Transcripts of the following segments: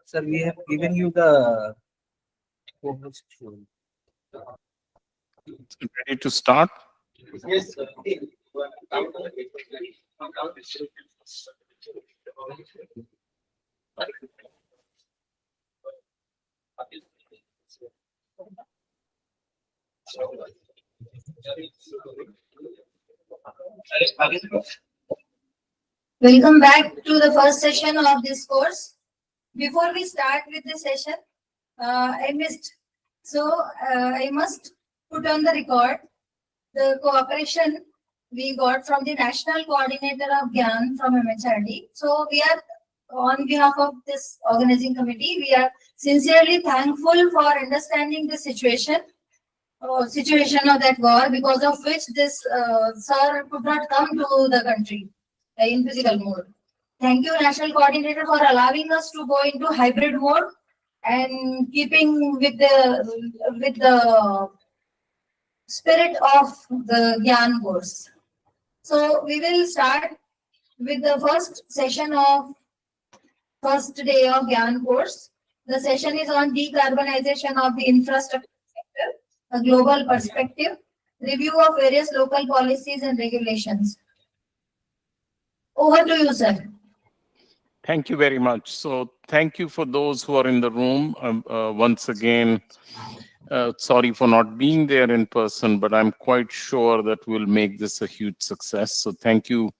Sir, we have given you the Ready to start? yes, sir. Welcome back to the first session of this course. Before we start with the session, I missed. I must put on the record the cooperation we got from the National Coordinator of GYAN from MHRD. So we are, on behalf of this organizing committee, we are sincerely thankful for understanding the situation of that war, because of which this sir could not come to the country in physical mode. Thank you, National Coordinator, for allowing us to go into hybrid mode and keeping with the spirit of the GYAN course. So we will start with the first session of first day of GYAN course. The session is on decarbonization of the infrastructure sector, a global perspective, review of various local policies and regulations. Over to you, sir. Thank you very much. So thank you for those who are in the room. Once again, sorry for not being there in person, but I'm quite sure that we'll make this a huge success. So thank you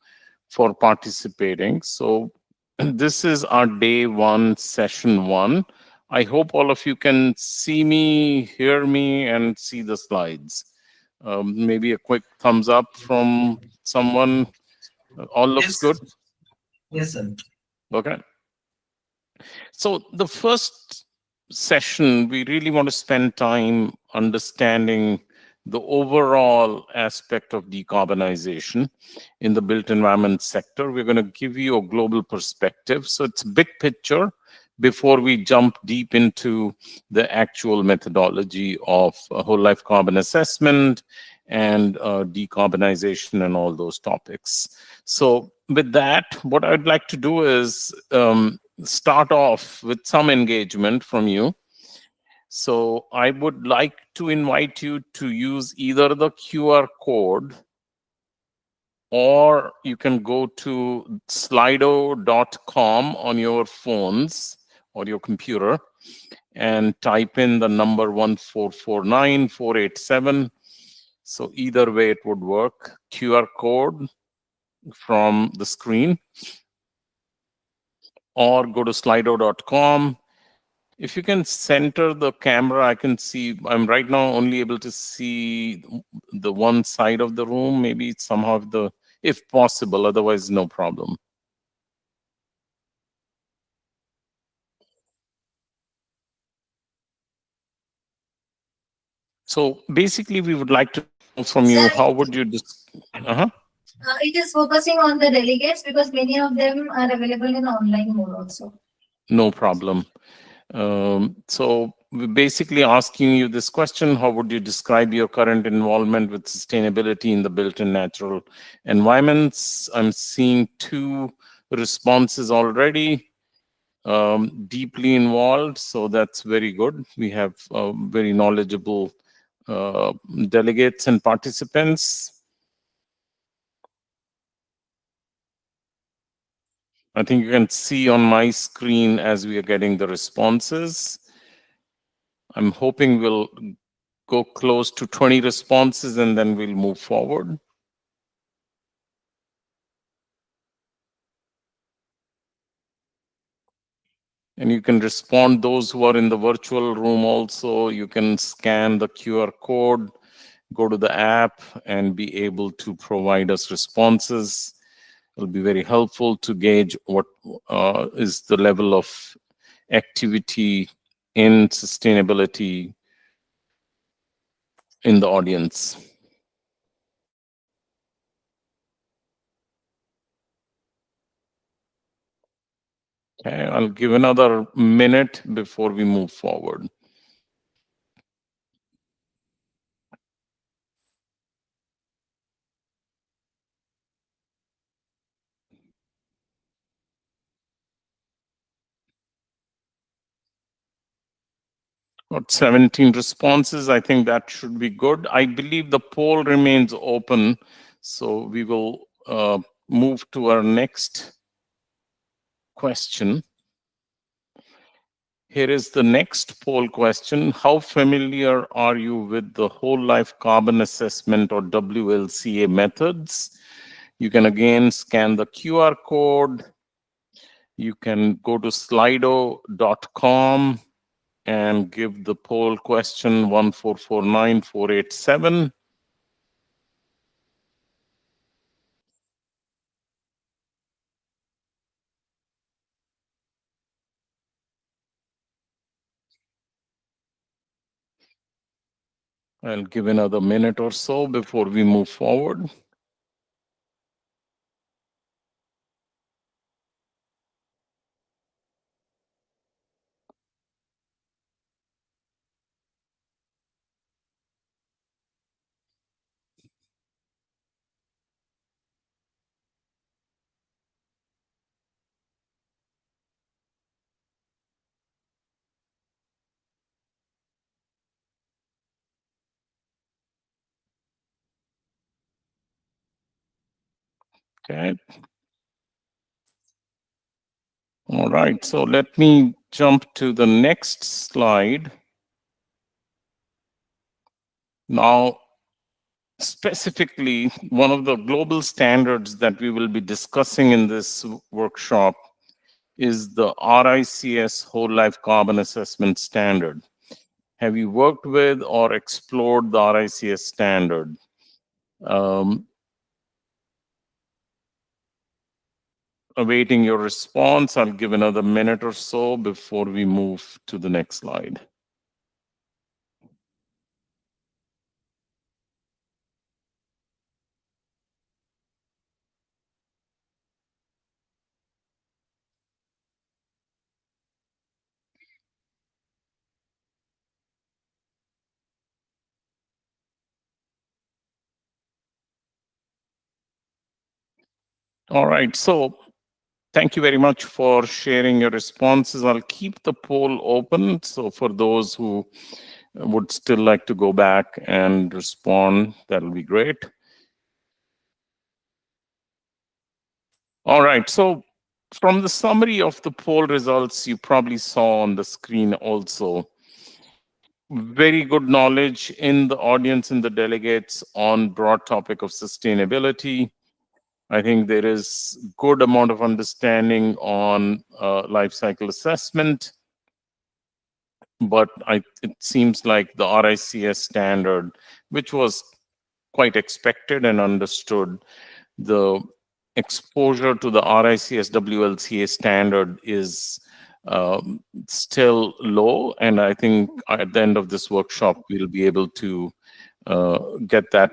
for participating. So this is our day one, session one. I hope all of you can see me, hear me, and see the slides. Maybe a quick thumbs up from someone. All looks Yes. good? Yes, sir. Okay. So the first session, we really want to spend time understanding the overall aspect of decarbonization in the built environment sector. We're going to give you a global perspective. So it's big picture before we jump deep into the actual methodology of whole life carbon assessment and decarbonization and all those topics. So with that, what I'd like to do is start off with some engagement from you. So I would like to invite you to use either the QR code, or you can go to slido.com on your phones or your computer and type in the number 1449487. So either way it would work. QR code from the screen, or go to slido.com. If you can center the camera, I can see, I'm right now only able to see the one side of the room, maybe somehow if possible, otherwise no problem. So basically we would like to know from you, how would you It is focusing on the delegates because many of them are available in online mode also. No problem. So we're basically asking you this question: how would you describe your current involvement with sustainability in the built and natural environments? I'm seeing 2 responses already. Deeply involved, so that's very good. We have very knowledgeable delegates and participants. I think you can see on my screen as we are getting the responses. I'm hoping we'll go close to 20 responses and then we'll move forward. And you can respond, those who are in the virtual room also, you can scan the QR code, go to the app and be able to provide us responses. It'll be very helpful to gauge what is the level of activity in sustainability in the audience. Okay, I'll give another minute before we move forward. Got 17 responses. I think that should be good. I believe the poll remains open, so we will move to our next question. Here is the next poll question. How familiar are you with the whole life carbon assessment or WLCA methods? You can again scan the QR code. You can go to slido.com and give the poll question 1449487. I'll give another minute or so before we move forward. Okay. All right, so let me jump to the next slide. Now, specifically, one of the global standards that we will be discussing in this workshop is the RICS Whole Life Carbon Assessment Standard. Have you worked with or explored the RICS standard? Awaiting your response. I'll give another minute or so before we move to the next slide. All right, so thank you very much for sharing your responses. I'll keep the poll open. So for those who would still like to go back and respond, that'll be great. All right, so from the summary of the poll results you probably saw on the screen also, very good knowledge in the audience and the delegates on broad topic of sustainability. I think there is good amount of understanding on life cycle assessment, but it seems like the RICS standard, which was quite expected and understood, the exposure to the RICS WLCA standard is still low, and I think at the end of this workshop we'll be able to get that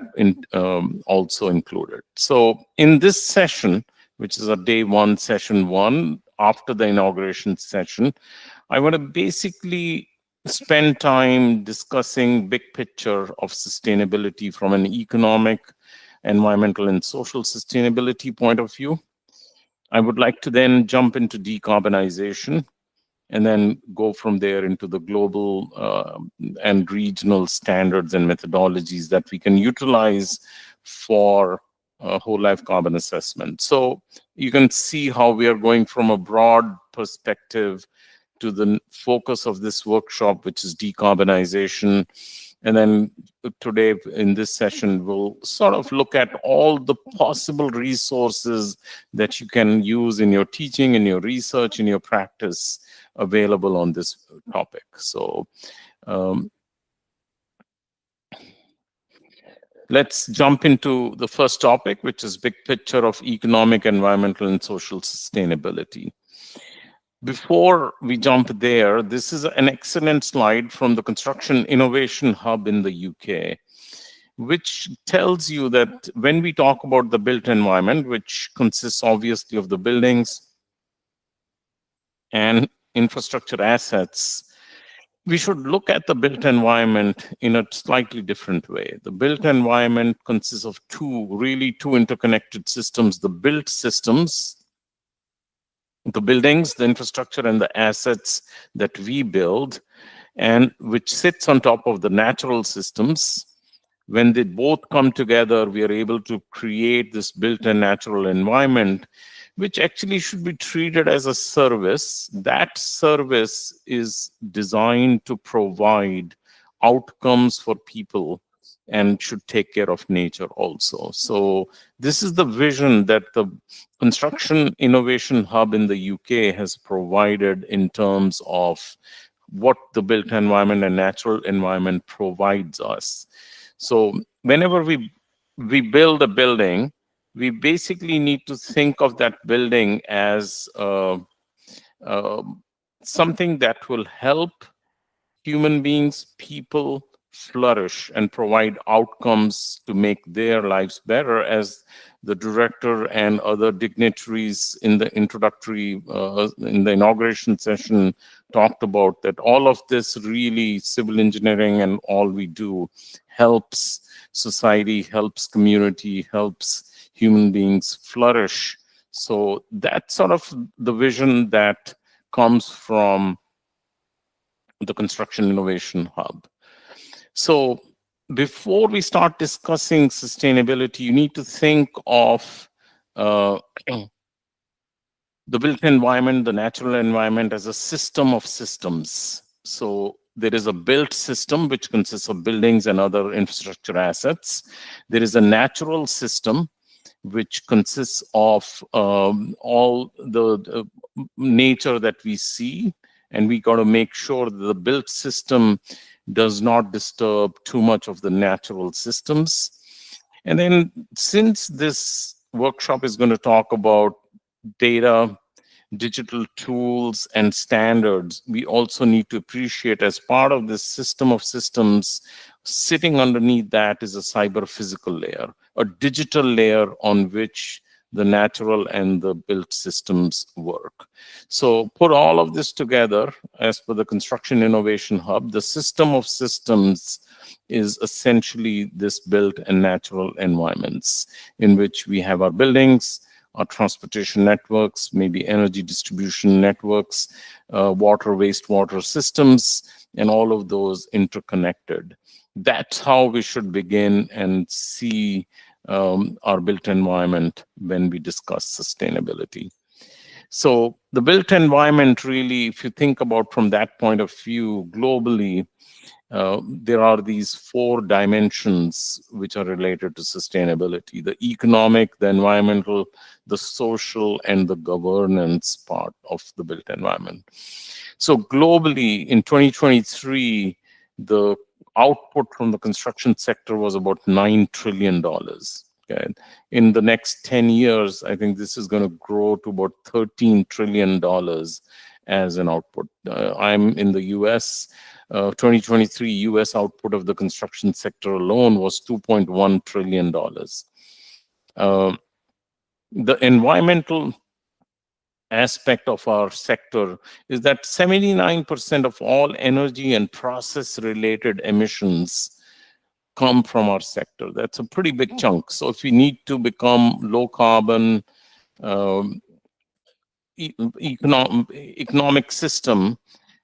also included. So in this session, which is a day one, session one, after the inauguration session, I want to basically spend time discussing big picture of sustainability from an economic, environmental, and social sustainability point of view. I would like to then jump into decarbonization and then go from there into the global and regional standards and methodologies that we can utilize for whole life carbon assessment. So you can see how we are going from a broad perspective to the focus of this workshop, which is decarbonization. And then today in this session, we'll sort of look at all the possible resources that you can use in your teaching, in your research, in your practice available on this topic. So let's jump into the first topic, which is big picture of economic, environmental, and social sustainability. Before we jump there, this is an excellent slide from the Construction Innovation Hub in the UK, which tells you that when we talk about the built environment, which consists obviously of the buildings and infrastructure assets, we should look at the built environment in a slightly different way. The built environment consists of two interconnected systems: the built systems, the buildings, the infrastructure, and the assets that we build. and which sits on top of the natural systems. When they both come together, we are able to create this built-in natural environment, which actually should be treated as a service. That service is designed to provide outcomes for people and should take care of nature also. So this is the vision that the Construction Innovation Hub in the UK has provided in terms of what the built environment and natural environment provides us. So whenever we build a building, we basically need to think of that building as uh, something that will help human beings, people flourish and provide outcomes to make their lives better, as the director and other dignitaries in the in the inauguration session talked about, that all of this really, civil engineering and all we do, helps society, helps community, helps human beings flourish. So that's sort of the vision that comes from the Construction Innovation Hub. So before we start discussing sustainability, you need to think of the built environment, the natural environment, as a system of systems. So there is a built system, which consists of buildings and other infrastructure assets. There is a natural system, which consists of all the nature that we see, and we got to make sure that the built system does not disturb too much of the natural systems. And then, since this workshop is going to talk about data, digital tools, and standards, we also need to appreciate, as part of this system of systems, sitting underneath that is a cyber physical layer, a digital layer on which the natural and the built systems work. So put all of this together, as per the Construction Innovation Hub, the system of systems is essentially this built and natural environments, in which we have our buildings, our transportation networks, maybe energy distribution networks, water, wastewater systems, and all of those interconnected. That's how we should begin and see our built environment when we discuss sustainability. So the built environment, really, if you think about from that point of view globally, there are these 4 dimensions which are related to sustainability: the economic, the environmental, the social, and the governance part of the built environment. So globally, in 2023, the output from the construction sector was about $9 trillion. Okay. In the next 10 years, I think this is going to grow to about $13 trillion as an output. I'm in the US. 2023 US output of the construction sector alone was $2.1 trillion. The environmental aspect of our sector is that 79% of all energy and process related emissions come from our sector. That's a pretty big chunk. So if we need to become low carbon economic system,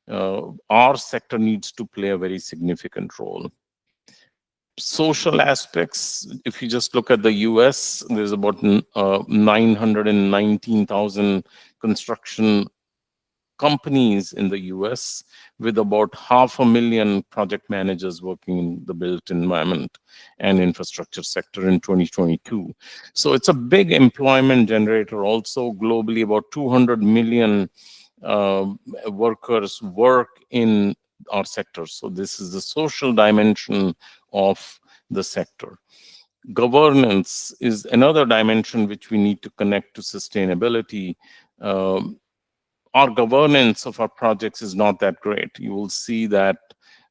our sector needs to play a very significant role. Social aspects, if you just look at the US, there's about 919,000 construction companies in the US, with about 500,000 project managers working in the built environment and infrastructure sector in 2022. So it's a big employment generator. Also globally, about 200 million workers work in our sector. So this is the social dimension of the sector. Governance is another dimension which we need to connect to sustainability. Our governance of our projects is not that great. You will see that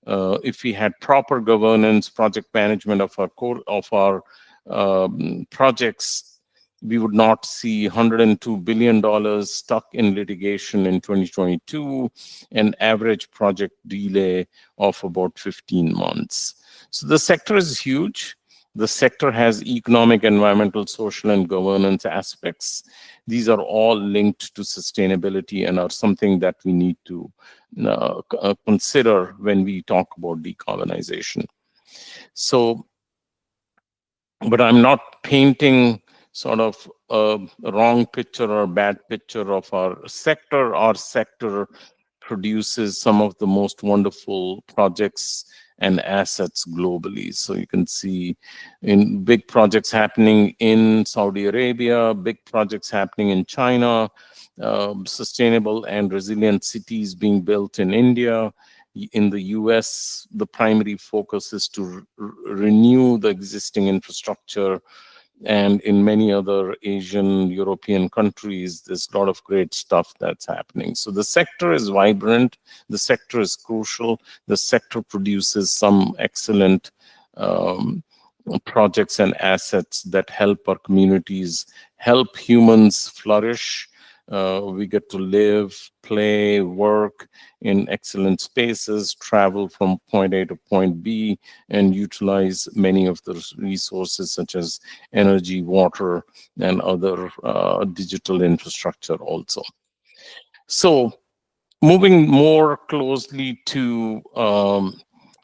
if we had proper governance, project management of our projects, we would not see $102 billion stuck in litigation in 2022, and average project delay of about 15 months. So the sector is huge. The sector has economic, environmental, social, and governance aspects. These are all linked to sustainability and are something that we need to consider when we talk about decarbonization. So, but I'm not painting sort of a wrong picture or bad picture of our sector. Our sector produces some of the most wonderful projects and assets globally. So you can see in big projects happening in Saudi Arabia, big projects happening in China, sustainable and resilient cities being built in India. In the US, the primary focus is to renew the existing infrastructure. And in many other Asian, European countries, there's a lot of great stuff that's happening. So the sector is vibrant, the sector is crucial, the sector produces some excellent projects and assets that help our communities, help humans flourish. We get to live, play, work in excellent spaces, travel from point A to point B, and utilize many of the resources such as energy, water, and other digital infrastructure also. So moving more closely to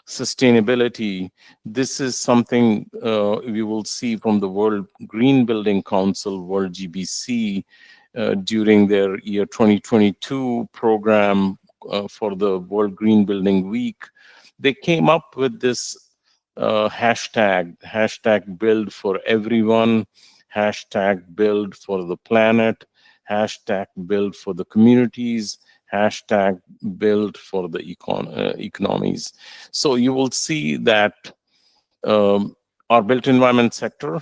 sustainability, this is something we will see from the World Green Building Council, World GBC, during their year 2022 program for the World Green Building Week. They came up with this hashtag build for everyone, hashtag build for the planet, hashtag build for the communities, hashtag build for the economies. So you will see that our built environment sector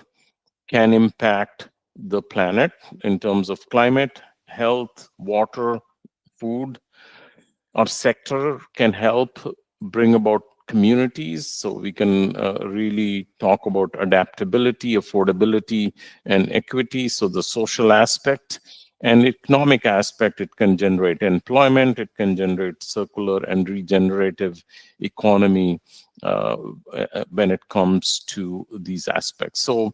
can impact the planet in terms of climate, health, water, food. Our sector can help bring about communities, so we can really talk about adaptability, affordability, and equity. So the social aspect and economic aspect, it can generate employment, it can generate circular and regenerative economy when it comes to these aspects. So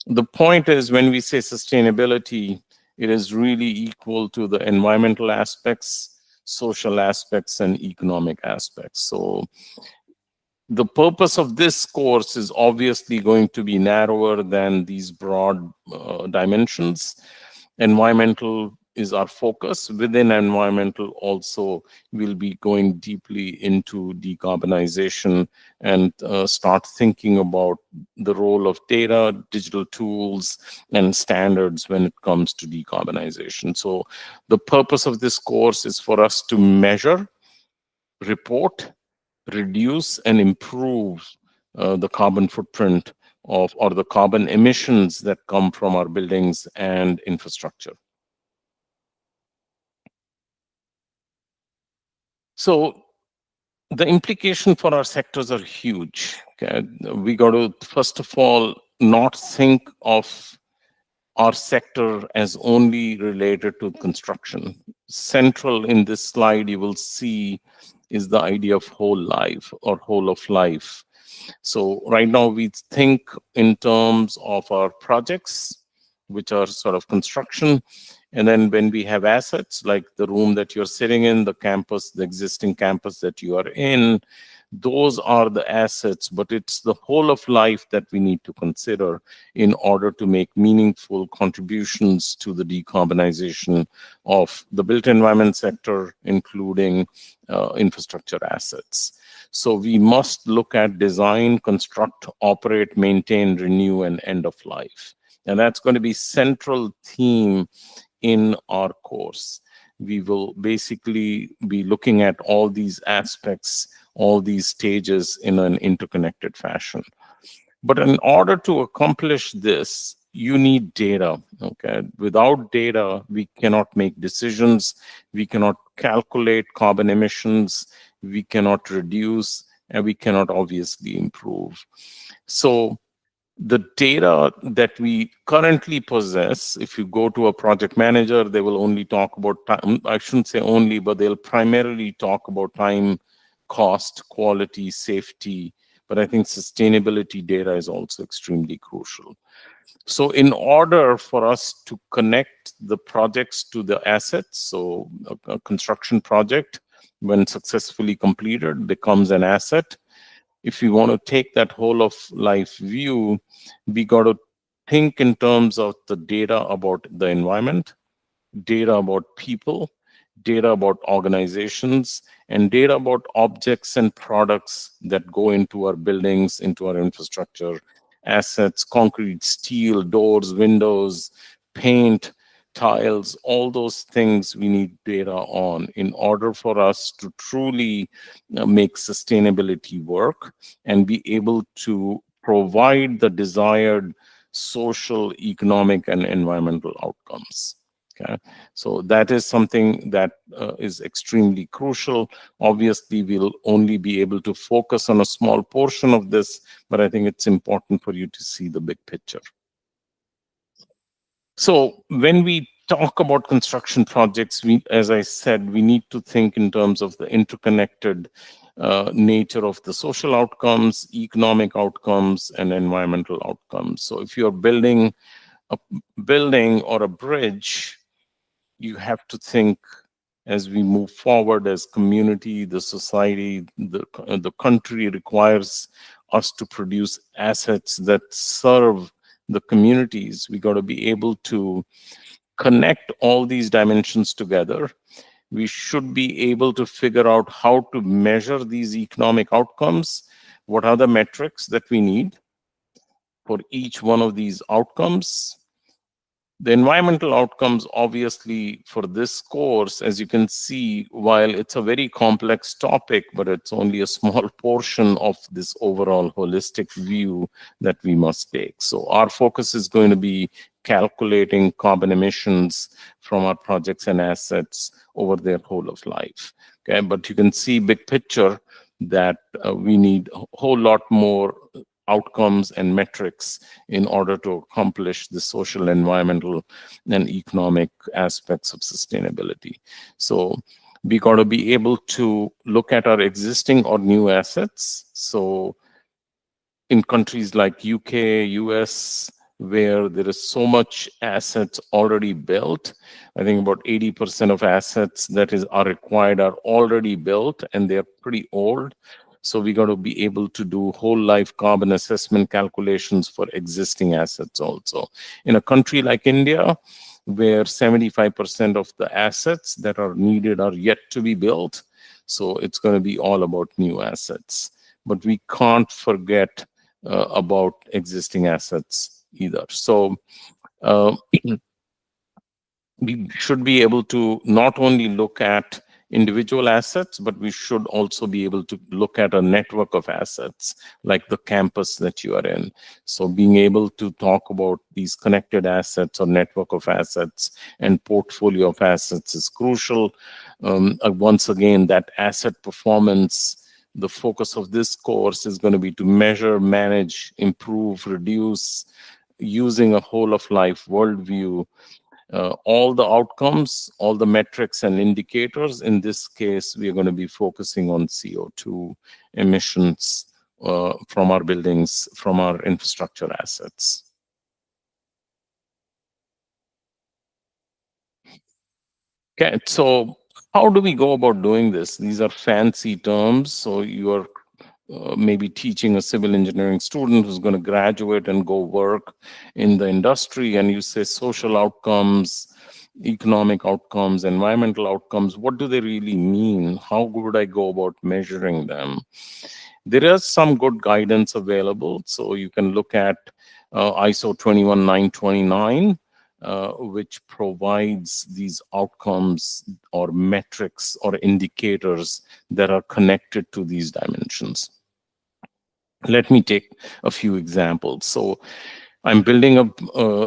the point is, when we say sustainability, it is really equal to the environmental aspects, social aspects, and economic aspects. So the purpose of this course is obviously going to be narrower than these broad dimensions. Environmental is our focus. Within environmental also, we'll be going deeply into decarbonization and start thinking about the role of data, digital tools, and standards when it comes to decarbonization. So the purpose of this course is for us to measure, report, reduce, and improve the carbon footprint of, or the carbon emissions that come from our buildings and infrastructure. So the implication for our sectors are huge. Okay? We got to, first of all, not think of our sector as only related to construction. Central in this slide, you will see, is the idea of whole life or whole of life. So right now we think in terms of our projects, which are sort of construction. And then when we have assets like the room that you're sitting in, the campus, the existing campus that you are in, those are the assets, but it's the whole of life that we need to consider in order to make meaningful contributions to the decarbonization of the built environment sector, including infrastructure assets. So we must look at design, construct, operate, maintain, renew, and end of life. And that's going to be central theme in our course. We will basically be looking at all these aspects, all these stages in an interconnected fashion. But in order to accomplish this, you need data. Okay, without data, we cannot make decisions, we cannot calculate carbon emissions, we cannot reduce, and we cannot obviously improve. So the data that we currently possess, if you go to a project manager, they will only talk about time. I shouldn't say only, but they'll primarily talk about time, cost, quality, safety, but I think sustainability data is also extremely crucial. So in order for us to connect the projects to the assets, so a construction project, when successfully completed, becomes an asset. If we want to take that whole of life view, we got to think in terms of the data about the environment, data about people, data about organizations, and data about objects and products that go into our buildings, into our infrastructure, assets, concrete, steel, doors, windows, paint, tiles, all those things we need data on in order for us to truly make sustainability work and be able to provide the desired social, economic, and environmental outcomes. Okay, so that is something that is extremely crucial. Obviously, we'll only be able to focus on a small portion of this, but I think it's important for you to see the big picture. So when we talk about construction projects, as I said, we need to think in terms of the interconnected nature of the social outcomes, economic outcomes, and environmental outcomes. So if you're building a building or a bridge, you have to think as we move forward as community, the society, the country requires us to produce assets that serve the communities. We got to be able to connect all these dimensions together. We should be able to figure out how to measure these economic outcomes. What are the metrics that we need for each one of these outcomes? The environmental outcomes, obviously, for this course, as you can see, while it's a very complex topic, but it's only a small portion of this overall holistic view that we must take. So our focus is going to be calculating carbon emissions from our projects and assets over their whole of life. Okay, but you can see big picture that we need a whole lot more outcomes and metrics in order to accomplish the social, environmental, and economic aspects of sustainability. So we got to be able to look at our existing or new assets. So in countries like UK, US, where there is so much assets already built, I think about 80% of assets that are required are already built and they're pretty old. So we got to be able to do whole life carbon assessment calculations for existing assets also. In a country like India, where 75% of the assets that are needed are yet to be built, so it's going to be all about new assets. But we can't forget about existing assets either. So we should be able to not only look at individual assets, but we should also be able to look at a network of assets like the campus that you are in. So being able to talk about these connected assets or network of assets and portfolio of assets is crucial. Once again, that asset performance, the focus of this course is going to be to measure, manage, improve, reduce, using a whole of life worldview. All the outcomes, all the metrics and indicators. In this case, we are going to be focusing on CO2 emissions from our buildings, from our infrastructure assets. Okay, so how do we go about doing this? These are fancy terms. So you are maybe teaching a civil engineering student who's going to graduate and go work in the industry, and you say social outcomes, economic outcomes, environmental outcomes. What do they really mean? How would I go about measuring them? There is some good guidance available. So you can look at ISO 21929, which provides these outcomes or metrics or indicators that are connected to these dimensions. Let me take a few examples. So I'm building a,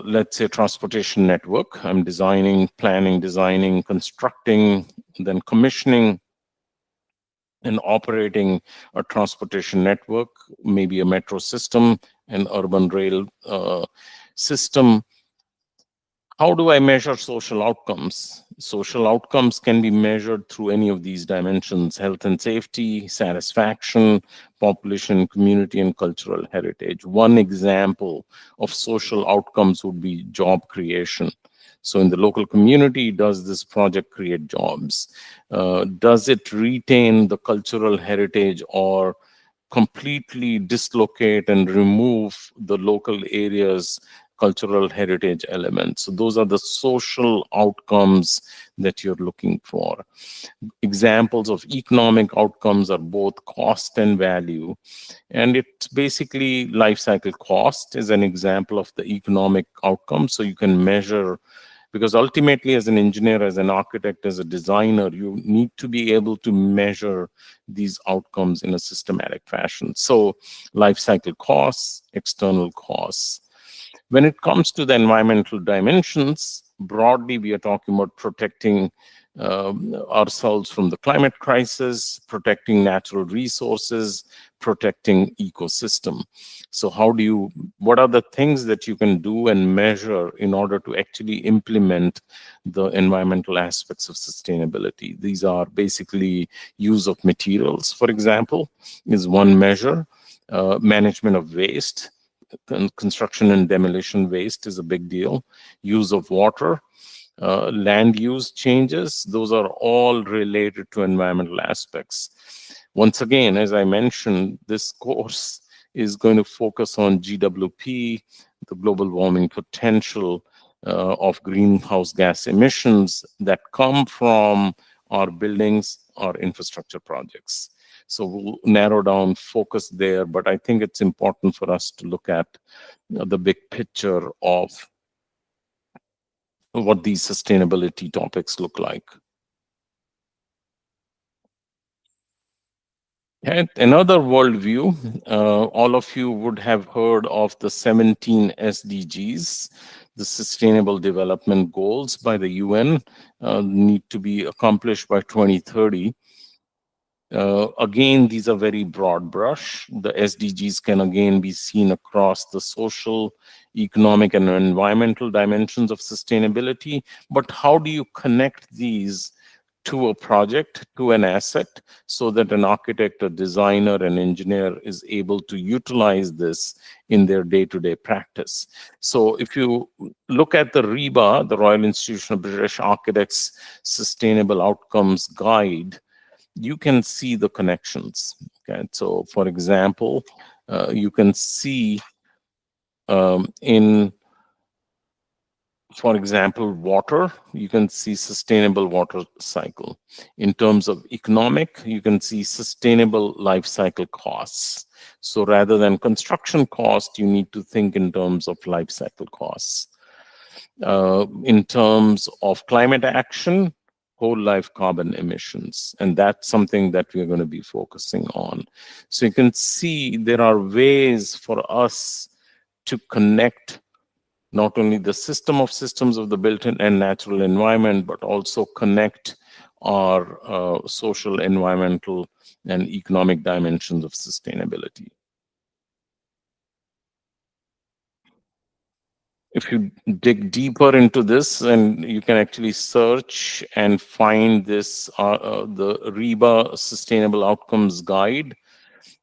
let's say, transportation network. I'm designing, planning, designing, constructing, then commissioning and operating a transportation network, maybe a metro system, an urban rail system. How do I measure social outcomes? Social outcomes can be measured through any of these dimensions: health and safety, satisfaction, population, community, and cultural heritage. One example of social outcomes would be job creation. So in the local community, does this project create jobs? Does it retain the cultural heritage or completely dislocate and remove the local area's cultural heritage elements? So those are the social outcomes that you're looking for. Examples of economic outcomes are both cost and value. And it's basically life cycle cost is an example of the economic outcome. So you can measure, because ultimately as an engineer, as an architect, as a designer, you need to be able to measure these outcomes in a systematic fashion. So life cycle costs, external costs. When it comes to the environmental dimensions, broadly, we are talking about protecting ourselves from the climate crisis, protecting natural resources, protecting ecosystem. So what are the things that you can do and measure in order to actually implement the environmental aspects of sustainability? These are basically use of materials, for example, is one measure. Management of waste, construction and demolition waste is a big deal. Use of water, land use changes, those are all related to environmental aspects. Once again, as I mentioned, this course is going to focus on GWP, the global warming potential of greenhouse gas emissions that come from our buildings, our infrastructure projects. So we'll narrow down focus there, but I think it's important for us to look at the big picture of what these sustainability topics look like. And another worldview, all of you would have heard of the 17 SDGs, the Sustainable Development Goals by the UN, need to be accomplished by 2030. Again, these are very broad brush. The SDGs can again be seen across the social, economic, and environmental dimensions of sustainability. But how do you connect these to a project, to an asset, so that an architect, a designer, an engineer is able to utilize this in their day-to-day practice? So if you look at the RIBA, the Royal Institution of British Architects Sustainable Outcomes Guide, you can see the connections. Okay, so for example, you can see for example, water, you can see sustainable water cycle. In terms of economic, you can see sustainable life cycle costs. So rather than construction cost, you need to think in terms of life cycle costs. In terms of climate action, whole life carbon emissions. And that's something that we're going to be focusing on. So you can see there are ways for us to connect not only the system of systems of the built and natural environment, but also connect our social, environmental, and economic dimensions of sustainability. If you dig deeper into this, and you can actually search and find this, the RIBA Sustainable Outcomes Guide,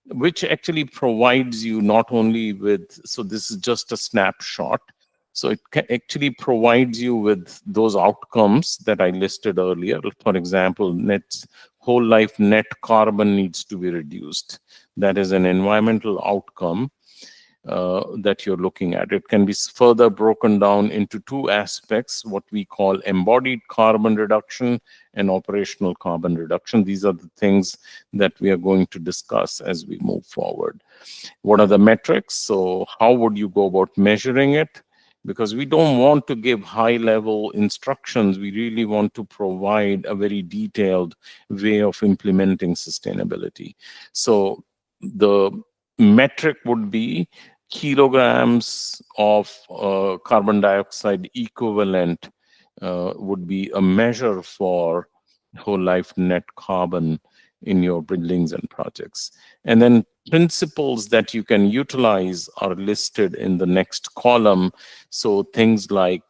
which actually provides you not only with, so this is just a snapshot, so it actually provides you with those outcomes that I listed earlier. For example, whole life net carbon needs to be reduced. That is an environmental outcome that you're looking at. It can be further broken down into two aspects, what we call embodied carbon reduction and operational carbon reduction. These are the things that we are going to discuss as we move forward. What are the metrics? So how would you go about measuring it? Because we don't want to give high-level instructions. We really want to provide a very detailed way of implementing sustainability. So the metric would be kilograms of carbon dioxide equivalent would be a measure for whole life net carbon in your buildings and projects. And then principles that you can utilize are listed in the next column. So things like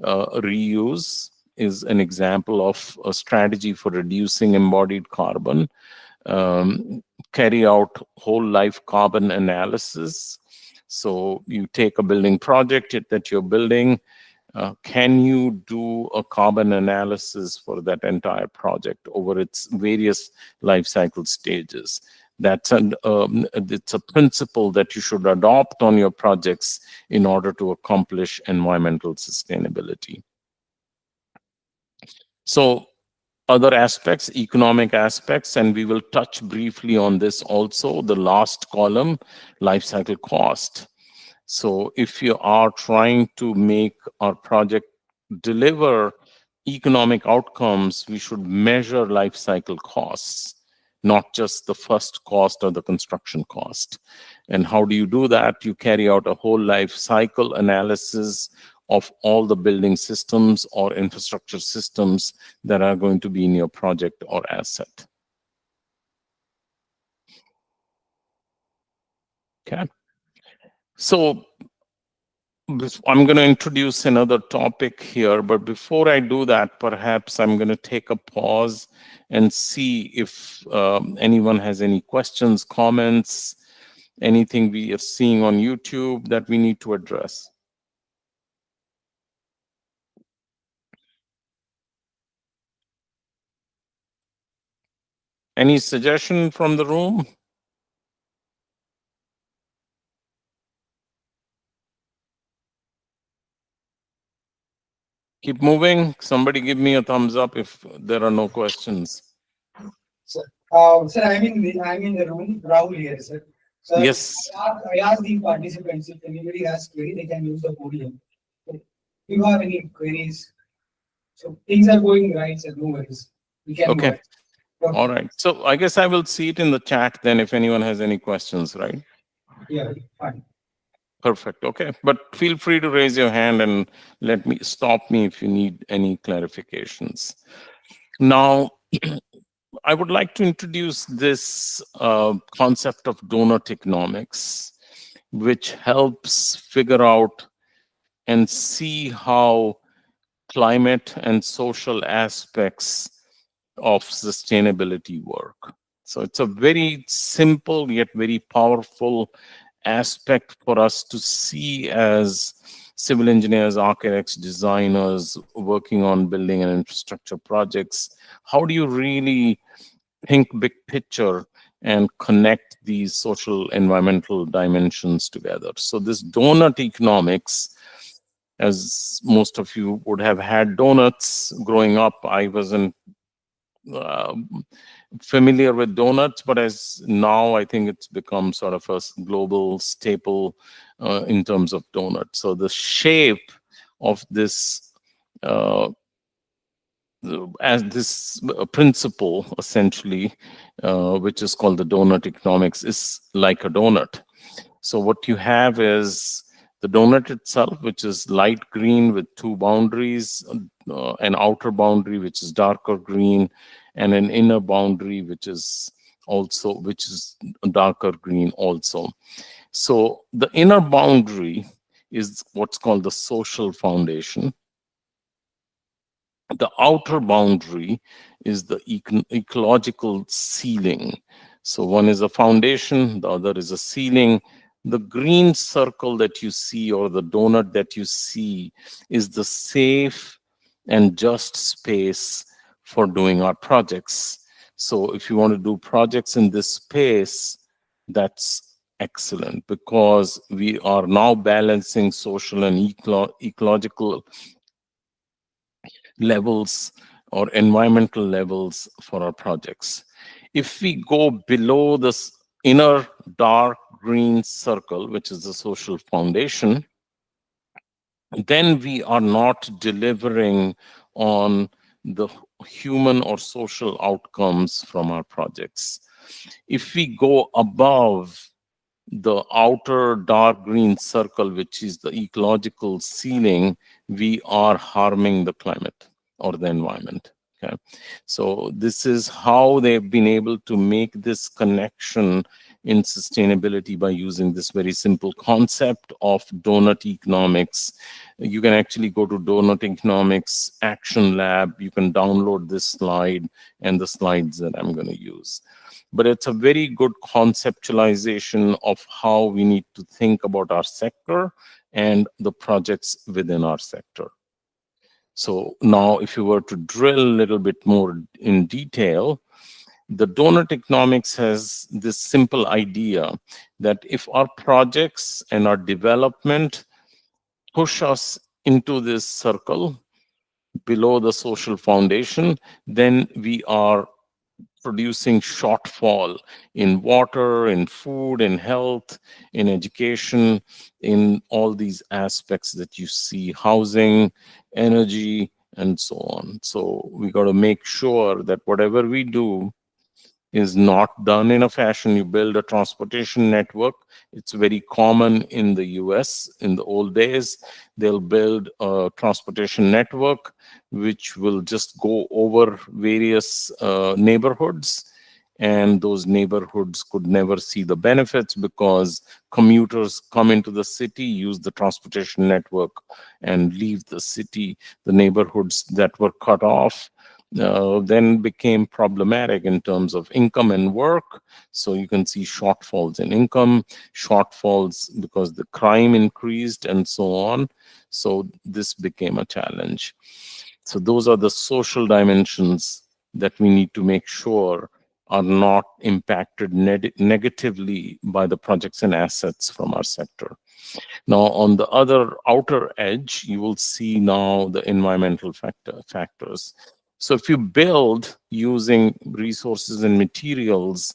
reuse, is an example of a strategy for reducing embodied carbon. Carry out whole life carbon analysis. So you take a building project that you're building. Can you do a carbon analysis for that entire project over its various life cycle stages? It's a principle that you should adopt on your projects in order to accomplish environmental sustainability. So other aspects, economic aspects, and we will touch briefly on this also, the last column, life cycle cost. So if you are trying to make our project deliver economic outcomes, we should measure life cycle costs, not just the first cost or the construction cost. And how do you do that? You carry out a whole life cycle analysis of all the building systems or infrastructure systems that are going to be in your project or asset. Okay. So I'm going to introduce another topic here, but before I do that, perhaps I'm going to take a pause and see if anyone has any questions, comments, anything we are seeing on YouTube that we need to address. Any suggestion from the room? Keep moving. Somebody give me a thumbs up if there are no questions. Sir, sir, I'm in the room. Rahul here, sir. Sir, Yes. I asked the participants if anybody has query, they can use the podium. If you have any queries, so things are going right, sir. No worries. We can Okay. go ahead. Okay. All right. So I guess I will see it in the chat then if anyone has any questions, right? Yeah, fine. Perfect. Okay. But feel free to raise your hand and stop me if you need any clarifications. Now, I would like to introduce this concept of donut economics, which helps figure out and see how climate and social aspects of sustainability work. So it's a very simple yet very powerful aspect for us to see as civil engineers, architects, designers working on building and infrastructure projects. How do you really think big picture and connect these social environmental dimensions together? So this donut economics, as most of you would have had donuts growing up, I wasn't familiar with donuts, but as now I think it's become sort of a global staple in terms of donuts. So the shape of this as this principle essentially, which is called the donut economics, is like a donut. So what you have is the donut itself, which is light green with two boundaries, an outer boundary which is darker green, and an inner boundary which is darker green also. So the inner boundary is what's called the social foundation. The outer boundary is the ecological ceiling. So one is a foundation, the other is a ceiling. The green circle that you see, or the donut that you see, is the safe and just space for doing our projects. So if you want to do projects in this space, that's excellent, because we are now balancing social and ecological levels or environmental levels for our projects. If we go below this inner dark green circle, which is the social foundation, then we are not delivering on the human or social outcomes from our projects. If we go above the outer dark green circle, which is the ecological ceiling, we are harming the climate or the environment. Okay, so this is how they've been able to make this connection in sustainability by using this very simple concept of donut economics. You can actually go to Donut Economics Action Lab. You can download this slide and the slides that I'm going to use. But it's a very good conceptualization of how we need to think about our sector and the projects within our sector. So now if you were to drill a little bit more in detail, the donut economics has this simple idea that if our projects and our development push us into this circle below the social foundation, then we are producing shortfall in water, in food, in health, in education, in all these aspects that you see, housing, energy, and so on. So we got to make sure that whatever we do is not done in a fashion. You build a transportation network. It's very common in the US. In the old days, they'll build a transportation network which will just go over various neighborhoods, and those neighborhoods could never see the benefits because commuters come into the city, use the transportation network, and leave the city. The neighborhoods that were cut off then became problematic in terms of income and work. So you can see shortfalls in income, shortfalls because the crime increased and so on. So this became a challenge. So those are the social dimensions that we need to make sure are not impacted negatively by the projects and assets from our sector. Now, on the other outer edge, you will see now the environmental factors. So if you build using resources and materials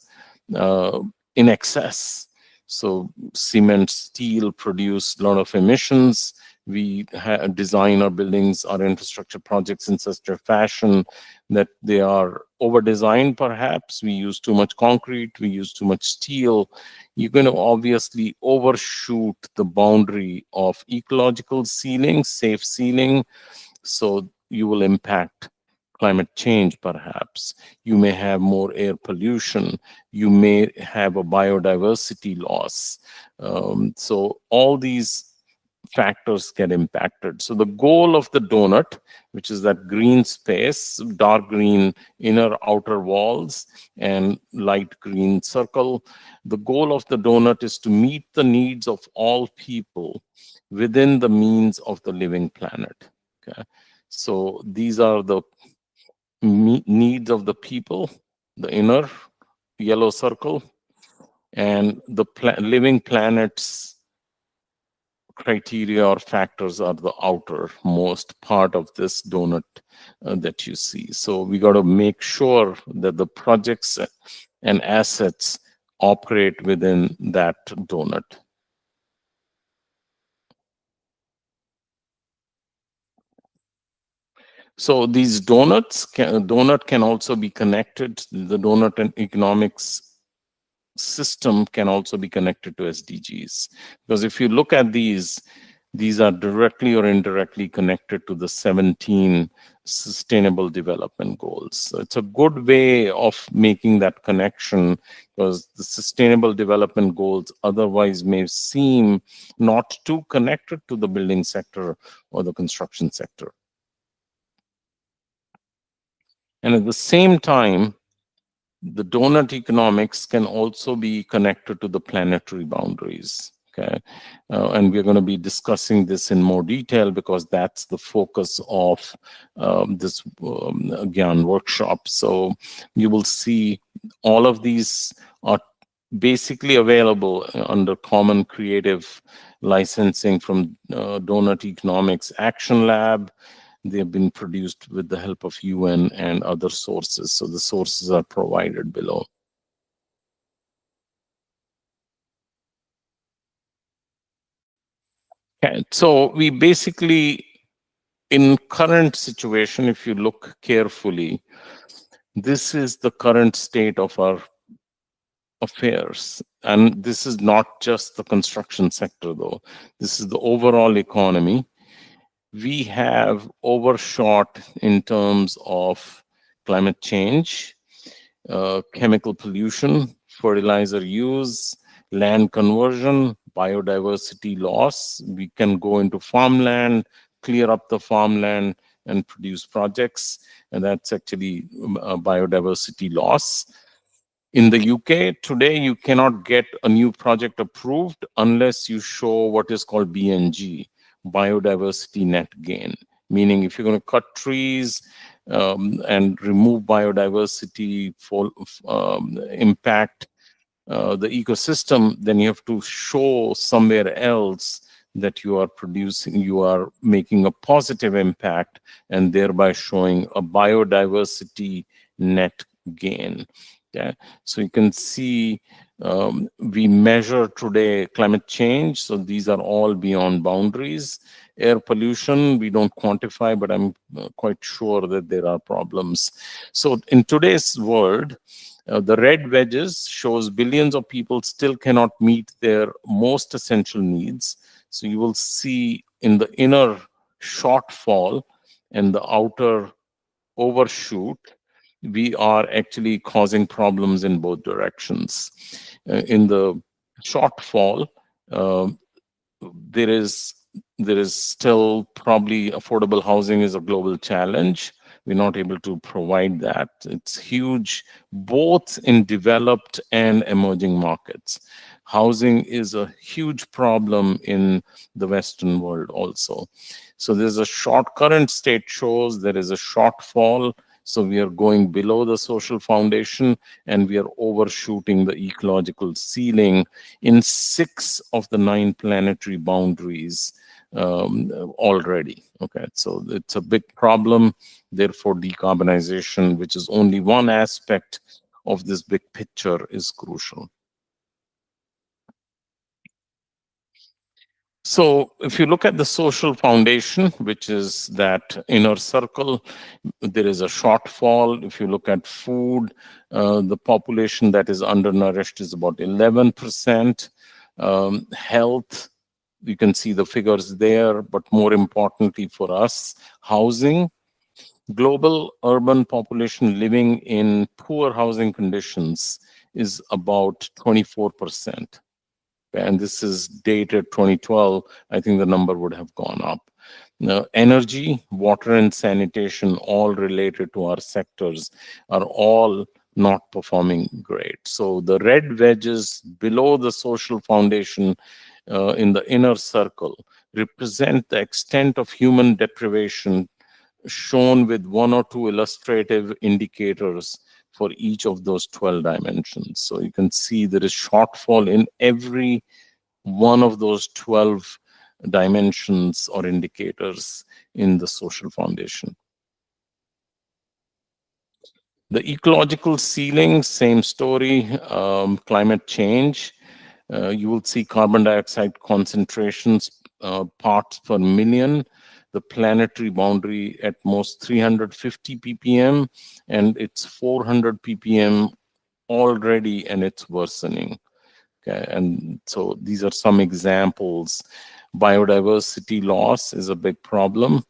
in excess, so cement, steel produce a lot of emissions. We design our buildings, our infrastructure projects in such a fashion that they are over-designed perhaps. We use too much concrete, we use too much steel. You're going to obviously overshoot the boundary of ecological ceiling, safe ceiling, so you will impact climate change perhaps. You may have more air pollution. You may have a biodiversity loss. So all these factors get impacted. So the goal of the donut, which is that green space, dark green inner outer walls and light green circle, the goal of the donut is to meet the needs of all people within the means of the living planet. Okay? So these are the needs of the people, the inner yellow circle, and the living planet's criteria or factors are the outermost part of this donut that you see. So we got to make sure that the projects and assets operate within that donut. So these donut can also be connected. The donut and economics system can also be connected to SDGs. Because if you look at these are directly or indirectly connected to the 17 Sustainable Development Goals. So it's a good way of making that connection, because the Sustainable Development Goals otherwise may seem not too connected to the building sector or the construction sector. And at the same time, the donut economics can also be connected to the planetary boundaries. Okay, and we're going to be discussing this in more detail because that's the focus of this Gyan workshop. So you will see all of these are basically available under common creative licensing from Donut Economics Action Lab. They have been produced with the help of UN and other sources. So the sources are provided below. Okay, so we basically, in current situation, if you look carefully, this is the current state of our affairs. And this is not just the construction sector though. This is the overall economy. We have overshot in terms of climate change, chemical pollution fertilizer use, land conversion, biodiversity loss. We can go into farmland, clear up the farmland and produce projects, and that's actually biodiversity loss. In the UK today, you cannot get a new project approved unless you show what is called BNG, biodiversity net gain. Meaning if you're going to cut trees and remove biodiversity for impact the ecosystem, then you have to show somewhere else that you are producing, you are making a positive impact, and thereby showing a biodiversity net gain. Yeah. So you can see we measure today climate change. So these are all beyond boundaries. Air pollution, we don't quantify, but I'm quite sure that there are problems. So in today's world, the red wedges shows billions of people still cannot meet their most essential needs. So you will see in the inner shortfall and the outer overshoot, we are actually causing problems in both directions. In the shortfall, there is still probably affordable housing is a global challenge. We're not able to provide that. It's huge, both in developed and emerging markets. Housing is a huge problem in the Western world also. So there's a current state shows there is a shortfall. So we are going below the social foundation and we are overshooting the ecological ceiling in 6 of the 9 planetary boundaries already. Okay, so it's a big problem. Therefore, decarbonization, which is only one aspect of this big picture, is crucial. So if you look at the social foundation, which is that inner circle, there is a shortfall. If you look at food, the population that is undernourished is about 11%. Health, you can see the figures there, but more importantly for us, housing. Global urban population living in poor housing conditions is about 24%. And this is dated 2012. I think the number would have gone up. Now, energy, water, and sanitation, all related to our sectors, are all not performing great. So the red wedges below the social foundation in the inner circle represent the extent of human deprivation, shown with 1 or 2 illustrative indicators for each of those 12 dimensions. So you can see there is shortfall in every one of those 12 dimensions or indicators in the social foundation. The ecological ceiling, same story, climate change. You will see carbon dioxide concentrations, parts per million, the planetary boundary at most 350 ppm, and it's 400 ppm already, and it's worsening. Okay, and so these are some examples. Biodiversity loss is a big problem.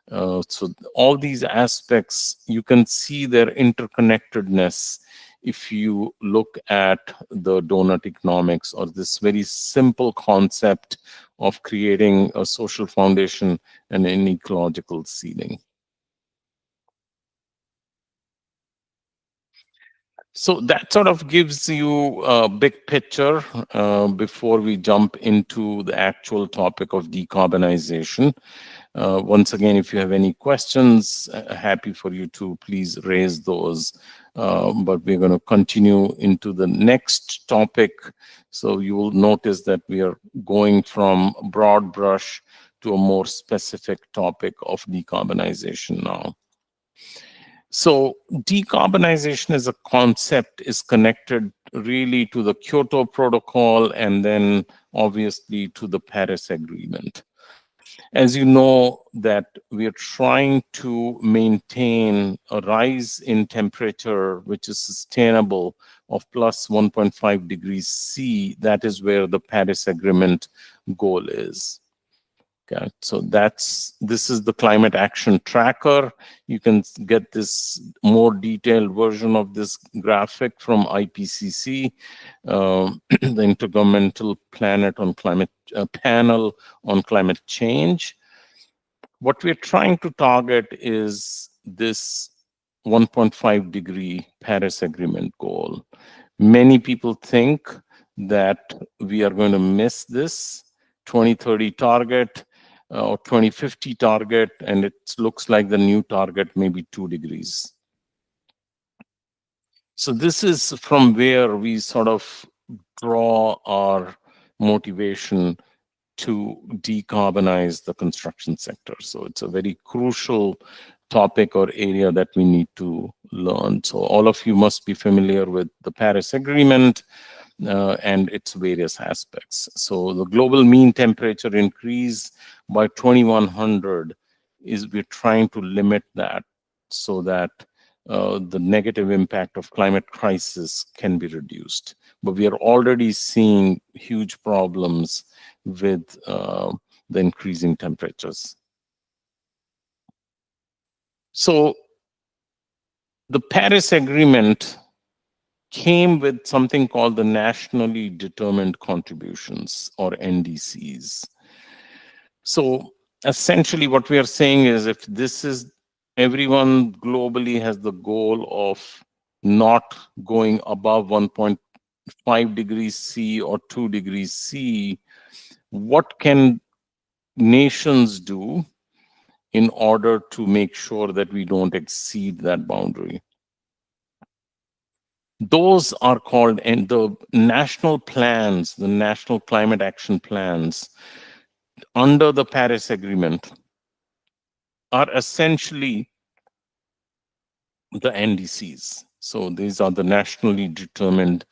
So all these aspects, you can see their interconnectedness if you look at the donut economics, or this very simple concept of creating a social foundation and an ecological ceiling. So that sort of gives you a big picture before we jump into the actual topic of decarbonization. Once again, if you have any questions, happy for you to please raise those. But we're going to continue into the next topic. So you will notice that we are going from broad brush to a more specific topic of decarbonization now. So decarbonization as a concept is connected really to the Kyoto Protocol and then obviously to the Paris Agreement. As you know, that we are trying to maintain a rise in temperature which is sustainable of plus 1.5 degrees C. That is where the Paris Agreement goal is. Okay, so this is the climate action tracker. You can get this more detailed version of this graphic from IPCC, the Intergovernmental Panel on Climate Change. What we're trying to target is this 1.5 degree Paris Agreement goal. Many people think that we are going to miss this 2030 target or 2050 target, and it looks like the new target may be 2 degrees. So this is from where we sort of draw our motivation to decarbonize the construction sector. So it's a very crucial topic or area that we need to learn. So all of you must be familiar with the Paris Agreement and its various aspects. So the global mean temperature increase by 2100 is we're trying to limit that so that the negative impact of climate crisis can be reduced. But we are already seeing huge problems with the increasing temperatures. So the Paris Agreement came with something called the nationally determined contributions, or NDCs. So essentially what we are saying is, if this is, everyone globally has the goal of not going above 1.5 degrees C or 2 degrees C, what can nations do in order to make sure that we don't exceed that boundary? Those are called, and the national plans, the national climate action plans under the Paris Agreement are essentially the NDCs. So these are the nationally determined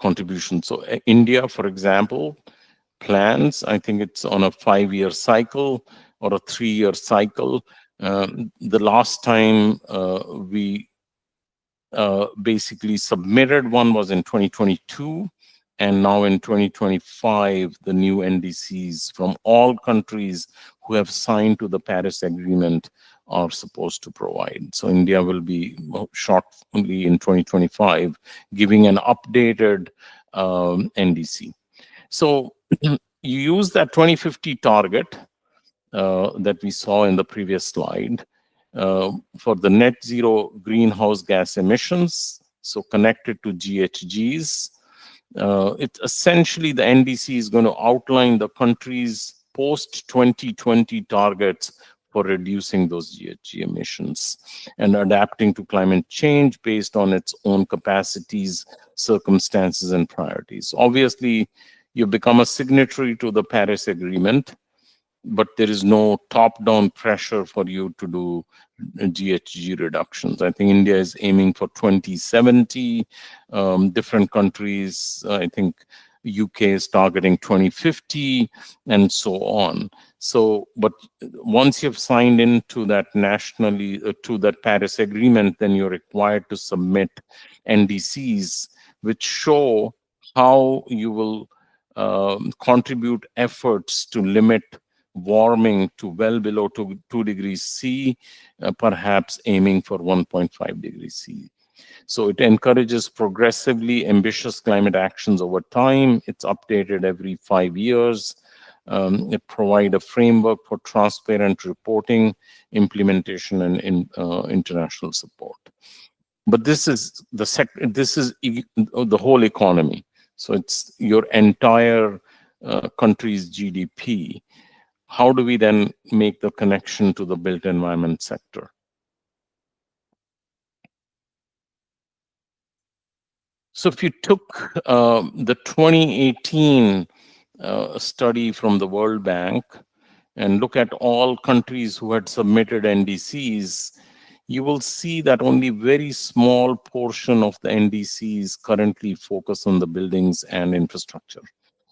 contributions. So India, for example, plans, I think it's on a 5-year cycle or a 3-year cycle. The last time we basically submitted one was in 2022, and now in 2025, the new NDCs from all countries who have signed to the Paris Agreement are supposed to provide. So India will be shortly in 2025 giving an updated NDC. So you use that 2050 target that we saw in the previous slide for the net zero greenhouse gas emissions, so connected to GHGs. It's essentially, the NDC is going to outline the country's post-2020 targets for reducing those GHG emissions and adapting to climate change based on its own capacities, circumstances, and priorities. Obviously, you become a signatory to the Paris Agreement, but there is no top-down pressure for you to do GHG reductions. I think India is aiming for 2070. Different countries, I think UK is targeting 2050, and so on. So, but once you've signed into that nationally, to that Paris Agreement, then you're required to submit NDCs, which show how you will contribute efforts to limit warming to well below 2 degrees C, perhaps aiming for 1.5 degrees C. So it encourages progressively ambitious climate actions over time. It's updated every 5 years. It provides a framework for transparent reporting, implementation, and international support. But this is the whole economy. So it's your entire country's GDP. How do we then make the connection to the built environment sector? So if you took the 2018 study from the World Bank and look at all countries who had submitted NDCs, you will see that only very small portion of the NDCs currently focus on the buildings and infrastructure.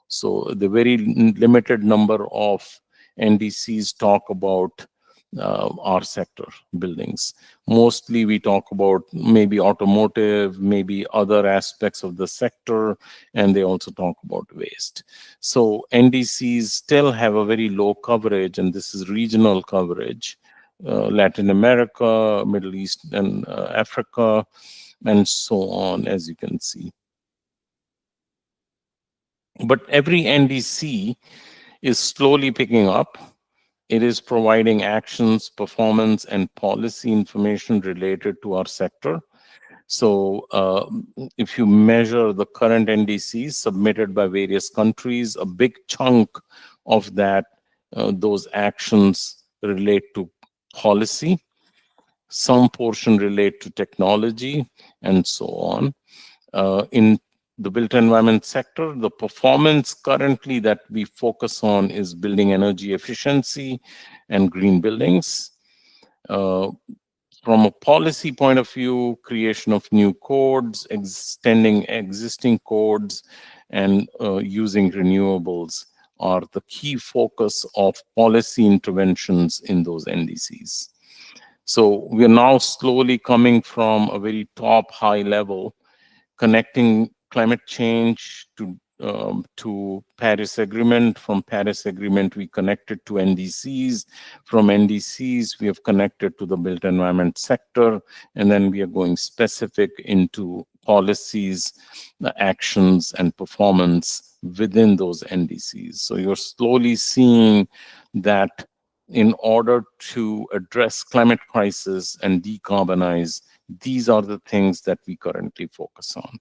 So the very limited number of NDCs talk about our sector buildings. Mostly we talk about maybe automotive, maybe other aspects of the sector, and they also talk about waste. So NDCs still have a very low coverage, and this is regional coverage. Latin America, Middle East, and Africa, and so on, as you can see. But every NDC is slowly picking up. It is providing actions, performance, and policy information related to our sector. So if you measure the current NDCs submitted by various countries, a big chunk of that, those actions relate to policy, some portion relate to technology, and so on. In the built environment sector, the performance currently that we focus on is building energy efficiency and green buildings. From a policy point of view, creation of new codes, extending existing codes, and using renewables are the key focus of policy interventions in those NDCs. So we're now slowly coming from a very top high level, connecting climate change to Paris Agreement. From Paris Agreement, we connected to NDCs. From NDCs, we have connected to the built environment sector, and then we are going specific into policies, actions, and performance within those NDCs. So you're slowly seeing that in order to address climate crisis and decarbonize, these are the things that we currently focus on.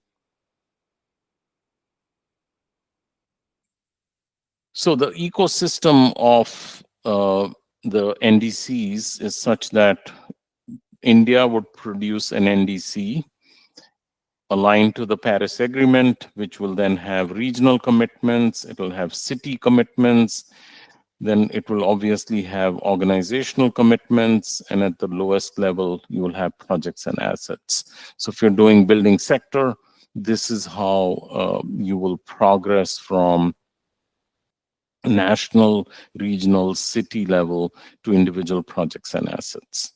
So the ecosystem of the NDCs is such that India would produce an NDC aligned to the Paris Agreement, which will then have regional commitments, it will have city commitments, then it will obviously have organizational commitments, and at the lowest level, you will have projects and assets. So if you're doing building sector, this is how you will progress from national, regional, city level to individual projects and assets.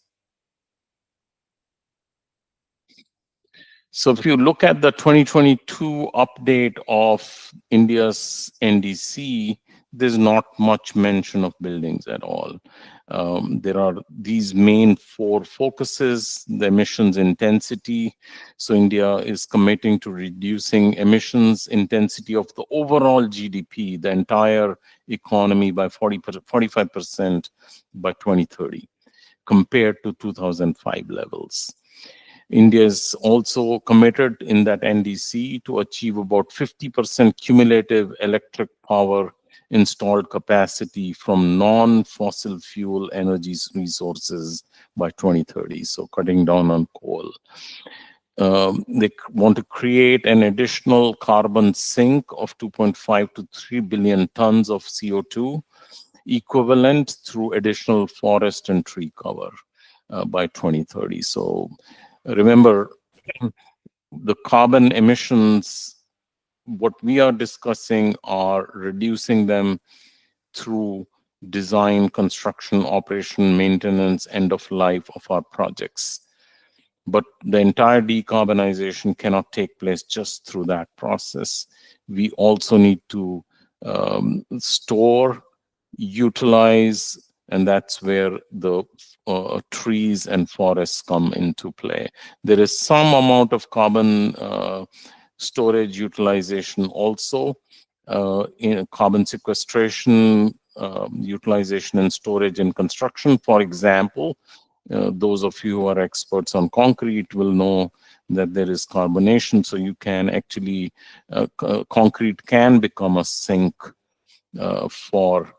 So if you look at the 2022 update of India's NDC, there's not much mention of buildings at all. There are these main four focuses: the emissions intensity. So India is committing to reducing emissions intensity of the overall GDP, the entire economy, by 45% by 2030, compared to 2005 levels. India is also committed in that NDC to achieve about 50% cumulative electric power installed capacity from non-fossil fuel energy resources by 2030, so cutting down on coal. They want to create an additional carbon sink of 2.5 to 3 billion tons of CO2 equivalent through additional forest and tree cover by 2030. So remember, the carbon emissions, what we are discussing are reducing them through design, construction, operation, maintenance, end of life of our projects. But the entire decarbonization cannot take place just through that process. We also need to store, utilize, and that's where the trees and forests come into play. There is some amount of carbon storage utilization also, in carbon sequestration, utilization and storage in construction. For example, those of you who are experts on concrete will know that there is carbonation, so you can actually, concrete can become a sink for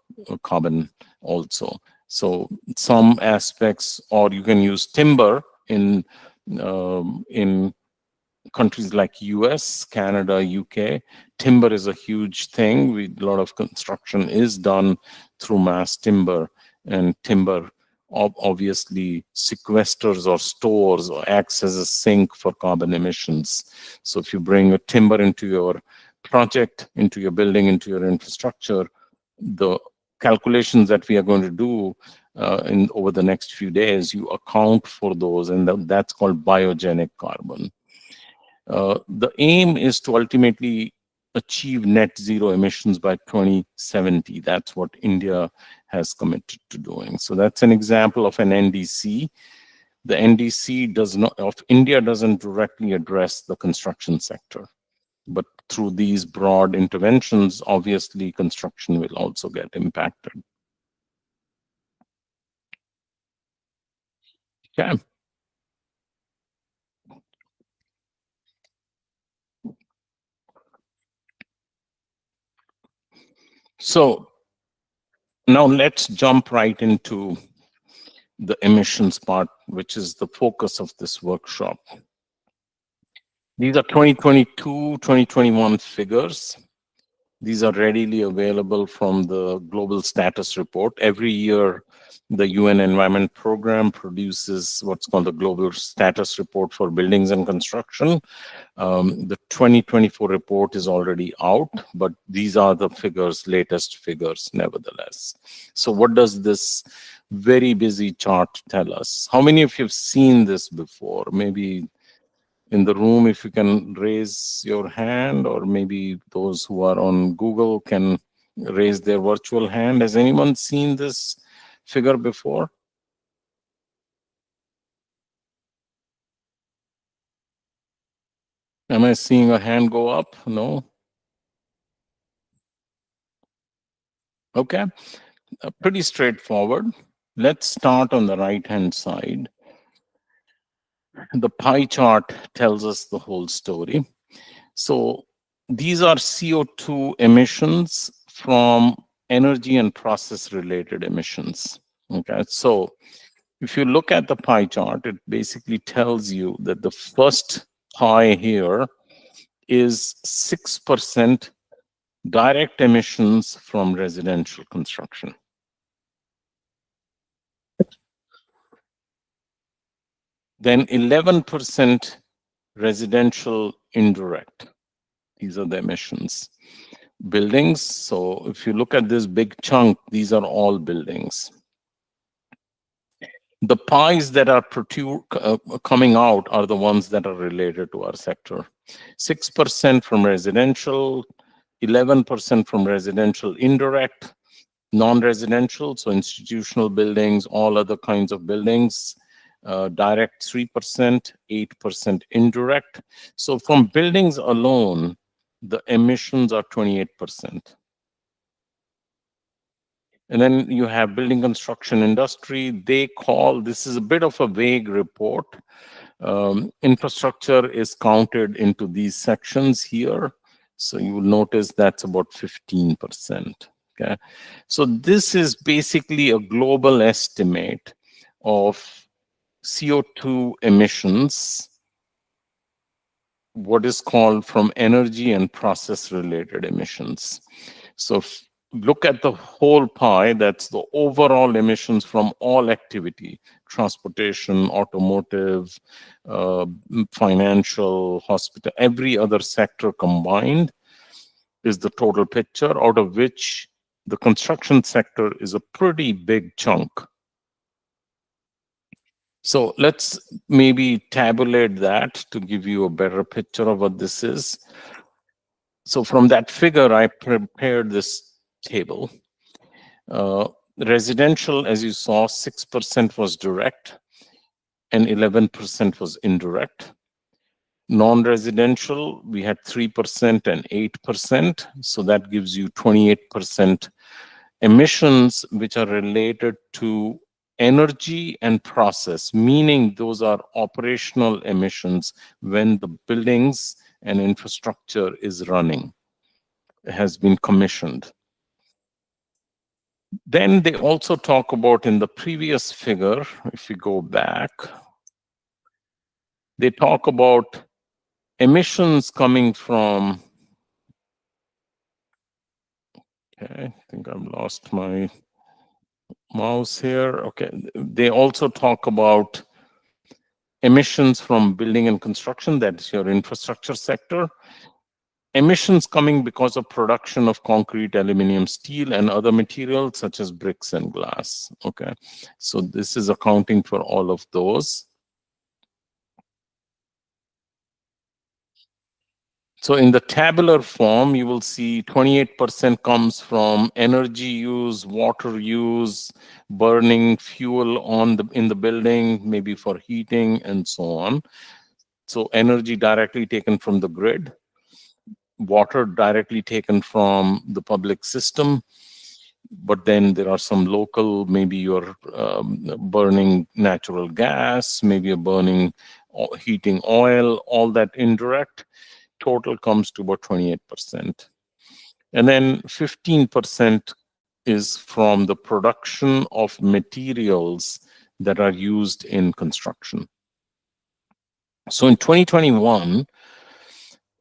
carbon also. So some aspects, or you can use timber in countries like US, Canada, UK. Timber is a huge thing. A lot of construction is done through mass timber, and timber obviously sequesters or stores or acts as a sink for carbon emissions. So if you bring a timber into your project, into your building, into your infrastructure, the calculations that we are going to do in over the next few days, you account for those, and that's called biogenic carbon. The aim is to ultimately achieve net zero emissions by 2070. That's what India has committed to doing. So that's an example of an NDC. The NDC of India doesn't directly address the construction sector, but through these broad interventions, obviously construction will also get impacted. Okay. So now let's jump right into the emissions part, which is the focus of this workshop. These are 2022, 2021 figures. These are readily available from the Global Status Report. Every year, the UN Environment Program produces what's called the Global Status Report for buildings and construction. The 2024 report is already out, but these are the figures, latest figures, nevertheless. So what does this very busy chart tell us? How many of you have seen this before? Maybe in the room, if you can raise your hand, or maybe those who are on Google can raise their virtual hand. Has anyone seen this figure before? Am I seeing a hand go up? No? Okay, pretty straightforward. Let's start on the right-hand side. The pie chart tells us the whole story. So these are CO2 emissions from energy and process related emissions. Okay, so if you look at the pie chart, it basically tells you that the first pie here is 6% direct emissions from residential construction. Then 11% residential indirect. These are the emissions. Buildings, so if you look at this big chunk, these are all buildings. The pies that are coming out are the ones that are related to our sector. 6% from residential, 11% from residential indirect, non-residential, so institutional buildings, all other kinds of buildings, direct 3%, 8% indirect. So from buildings alone, the emissions are 28%. And then you have building construction industry. They call, this is a bit of a vague report. Infrastructure is counted into these sections here. So you will notice that's about 15%. Okay. So this is basically a global estimate of CO2 emissions, what is called from energy and process related emissions. So look at the whole pie, that's the overall emissions from all activity, transportation, automotive, financial, hospital, every other sector combined is the total picture, out of which the construction sector is a pretty big chunk. So let's maybe tabulate that to give you a better picture of what this is. So from that figure, I prepared this table. Residential, as you saw, 6% was direct and 11% was indirect. Non-residential, we had 3% and 8%. So that gives you 28% emissions, which are related to energy and process, meaning those are operational emissions when the buildings and infrastructure is running, has been commissioned. Then they also talk about, in the previous figure, if you go back, they talk about emissions coming from, okay, I think I've lost my mouse here. Okay, they also talk about emissions from building and construction, that's your infrastructure sector. Emissions coming because of production of concrete, aluminum, steel, and other materials such as bricks and glass. Okay, so this is accounting for all of those. So in the tabular form, you will see 28% comes from energy use, water use, burning fuel in the building, maybe for heating and so on. So energy directly taken from the grid, water directly taken from the public system, but then there are some local, maybe you're burning natural gas, maybe you're burning heating oil, all that indirect. Total comes to about 28%. And then 15% is from the production of materials that are used in construction. So in 2021,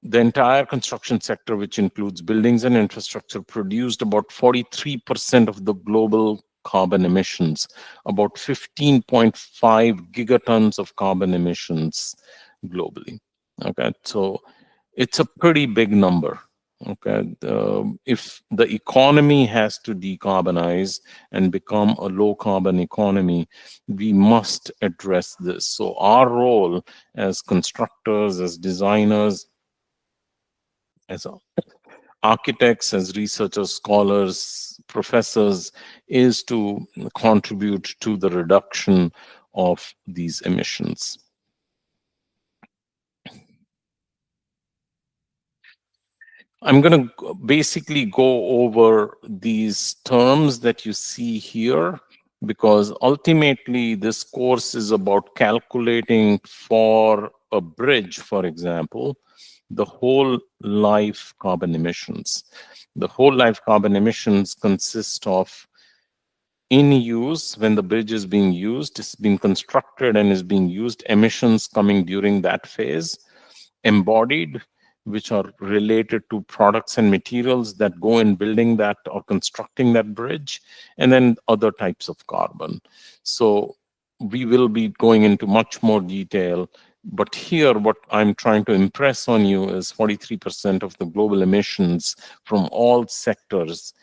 the entire construction sector, which includes buildings and infrastructure, produced about 43% of the global carbon emissions, about 15.5 gigatons of carbon emissions globally. Okay, so it's a pretty big number. Okay, if the economy has to decarbonize and become a low carbon economy, we must address this. So our role as constructors, as designers, as architects, as researchers, scholars, professors, is to contribute to the reduction of these emissions. I'm going to basically go over these terms that you see here, because ultimately this course is about calculating for a bridge, for example, the whole life carbon emissions. The whole life carbon emissions consist of in use, when the bridge is being used, it's being constructed and is being used, emissions coming during that phase, embodied, which are related to products and materials that go in building that or constructing that bridge, and then other types of carbon. So we will be going into much more detail, but here what I'm trying to impress on you is 43% of the global emissions from all sectors.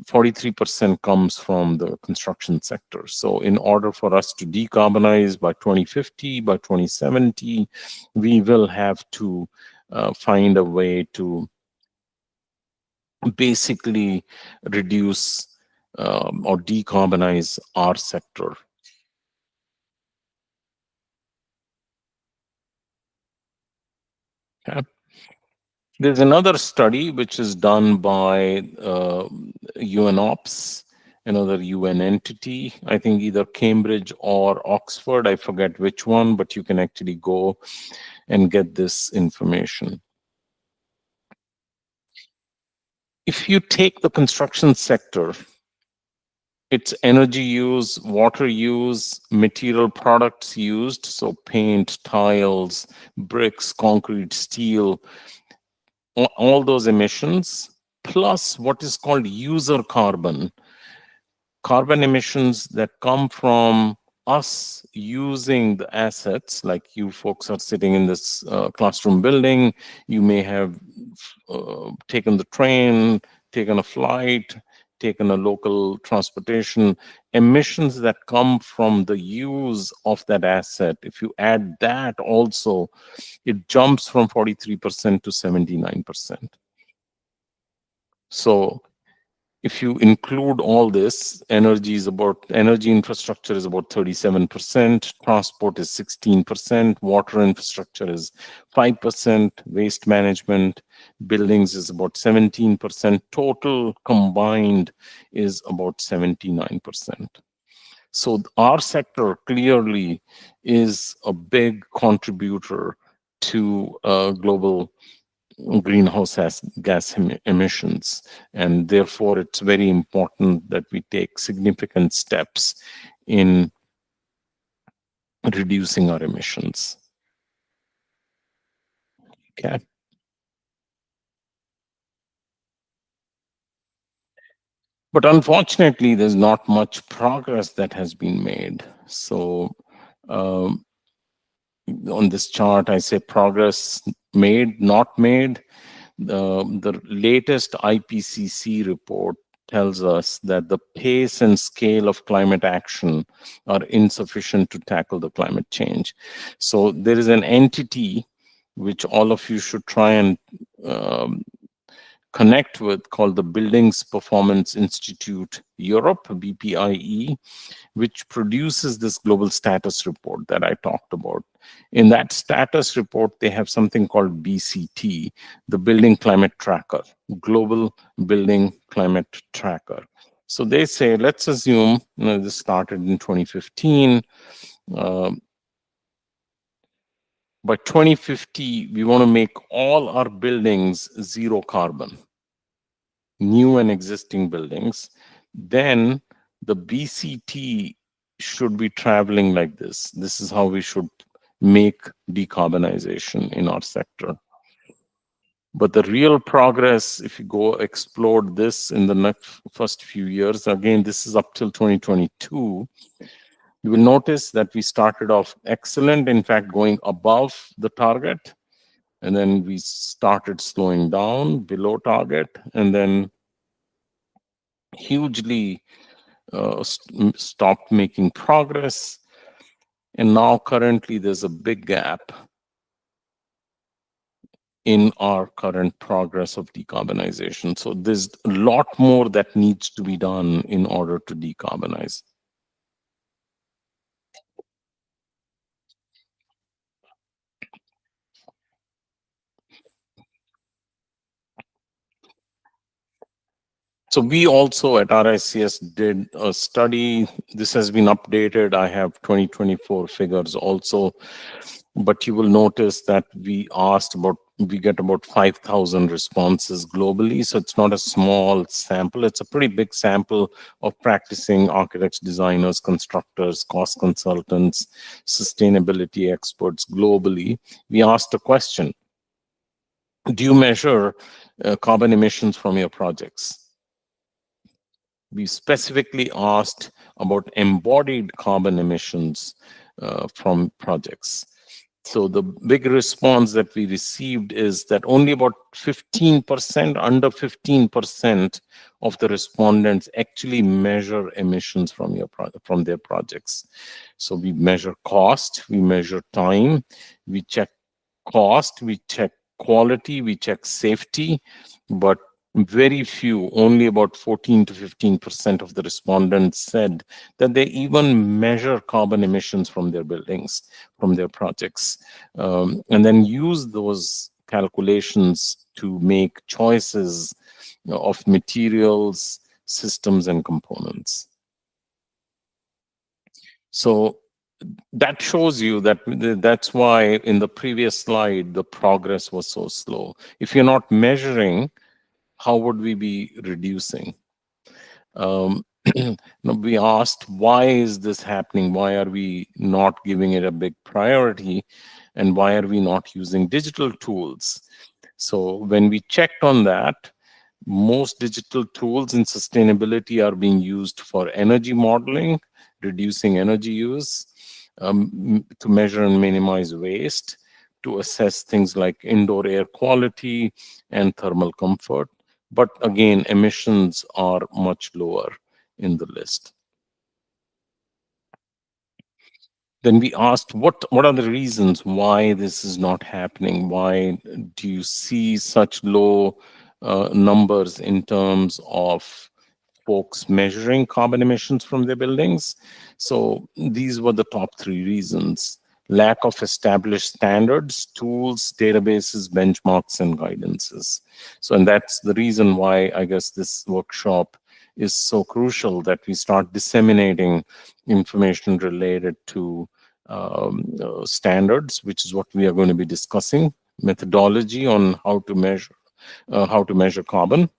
43% comes from the construction sector. So in order for us to decarbonize by 2050, by 2070, we will have to find a way to basically reduce or decarbonize our sector. Okay. There's another study which is done by UNOPS, another UN entity, I think either Cambridge or Oxford, I forget which one, but you can actually go and get this information. If you take the construction sector, it's energy use, water use, material products used, so paint, tiles, bricks, concrete, steel, all those emissions, plus what is called user carbon emissions that come from us using the assets. Like you folks are sitting in this classroom building, you may have taken the train, taken a flight, taken a local transportation. Emissions that come from the use of that asset, if you add that also, it jumps from 43% to 79%. So if you include all this, energy infrastructure is about 37%, transport is 16%, water infrastructure is 5%, waste management, buildings is about 17%, total combined is about 79%. So our sector clearly is a big contributor to global greenhouse gas emissions, and therefore it's very important that we take significant steps in reducing our emissions. Okay. But unfortunately, there's not much progress that has been made. So on this chart, I say progress made, not made. The latest IPCC report tells us that the pace and scale of climate action are insufficient to tackle the climate change. So there is an entity which all of you should try and connect with, called the Buildings Performance Institute Europe, BPIE, which produces this global status report that I talked about. In that status report, they have something called BCT, the Building Climate Tracker, Global Building Climate Tracker. So they say, let's assume, this started in 2015. By 2050, we want to make all our buildings zero carbon, new and existing buildings. Then the BCT should be traveling like this. This is how we should make decarbonization in our sector. But the real progress, if you go explore this in the next first few years, again, this is up till 2022, you will notice that we started off excellent, in fact, going above the target. And then we started slowing down below target, and then hugely stopped making progress. And now currently there's a big gap in our current progress of decarbonization. So there's a lot more that needs to be done in order to decarbonize. So we also at RICS did a study. This has been updated. I have 2024 figures also, but you will notice that we get about 5,000 responses globally. So it's not a small sample. It's a pretty big sample of practicing architects, designers, constructors, cost consultants, sustainability experts globally. We asked a question: do you measure carbon emissions from your projects? We specifically asked about embodied carbon emissions from projects. So the big response that we received is that only about 15%, under 15% of the respondents actually measure emissions from their projects. So we measure cost, we measure time, we check cost, we check quality, we check safety, but very few, only about 14 to 15% of the respondents said that they even measure carbon emissions from their buildings, from their projects, and then use those calculations to make choices of materials, systems, and components. So that shows you that that's why in the previous slide, the progress was so slow. If you're not measuring, how would we be reducing? We asked, why is this happening? Why are we not giving it a big priority? And why are we not using digital tools? So when we checked on that, most digital tools in sustainability are being used for energy modeling, reducing energy use, to measure and minimize waste, to assess things like indoor air quality and thermal comfort. But again, emissions are much lower in the list. Then we asked, what are the reasons why this is not happening? Why do you see such low numbers in terms of folks measuring carbon emissions from their buildings? So these were the top 3 reasons: lack of established standards, tools, databases, benchmarks, and guidances. So, and that's the reason why I guess this workshop is so crucial, that we start disseminating information related to standards, which is what we are going to be discussing, methodology on how to measure carbon,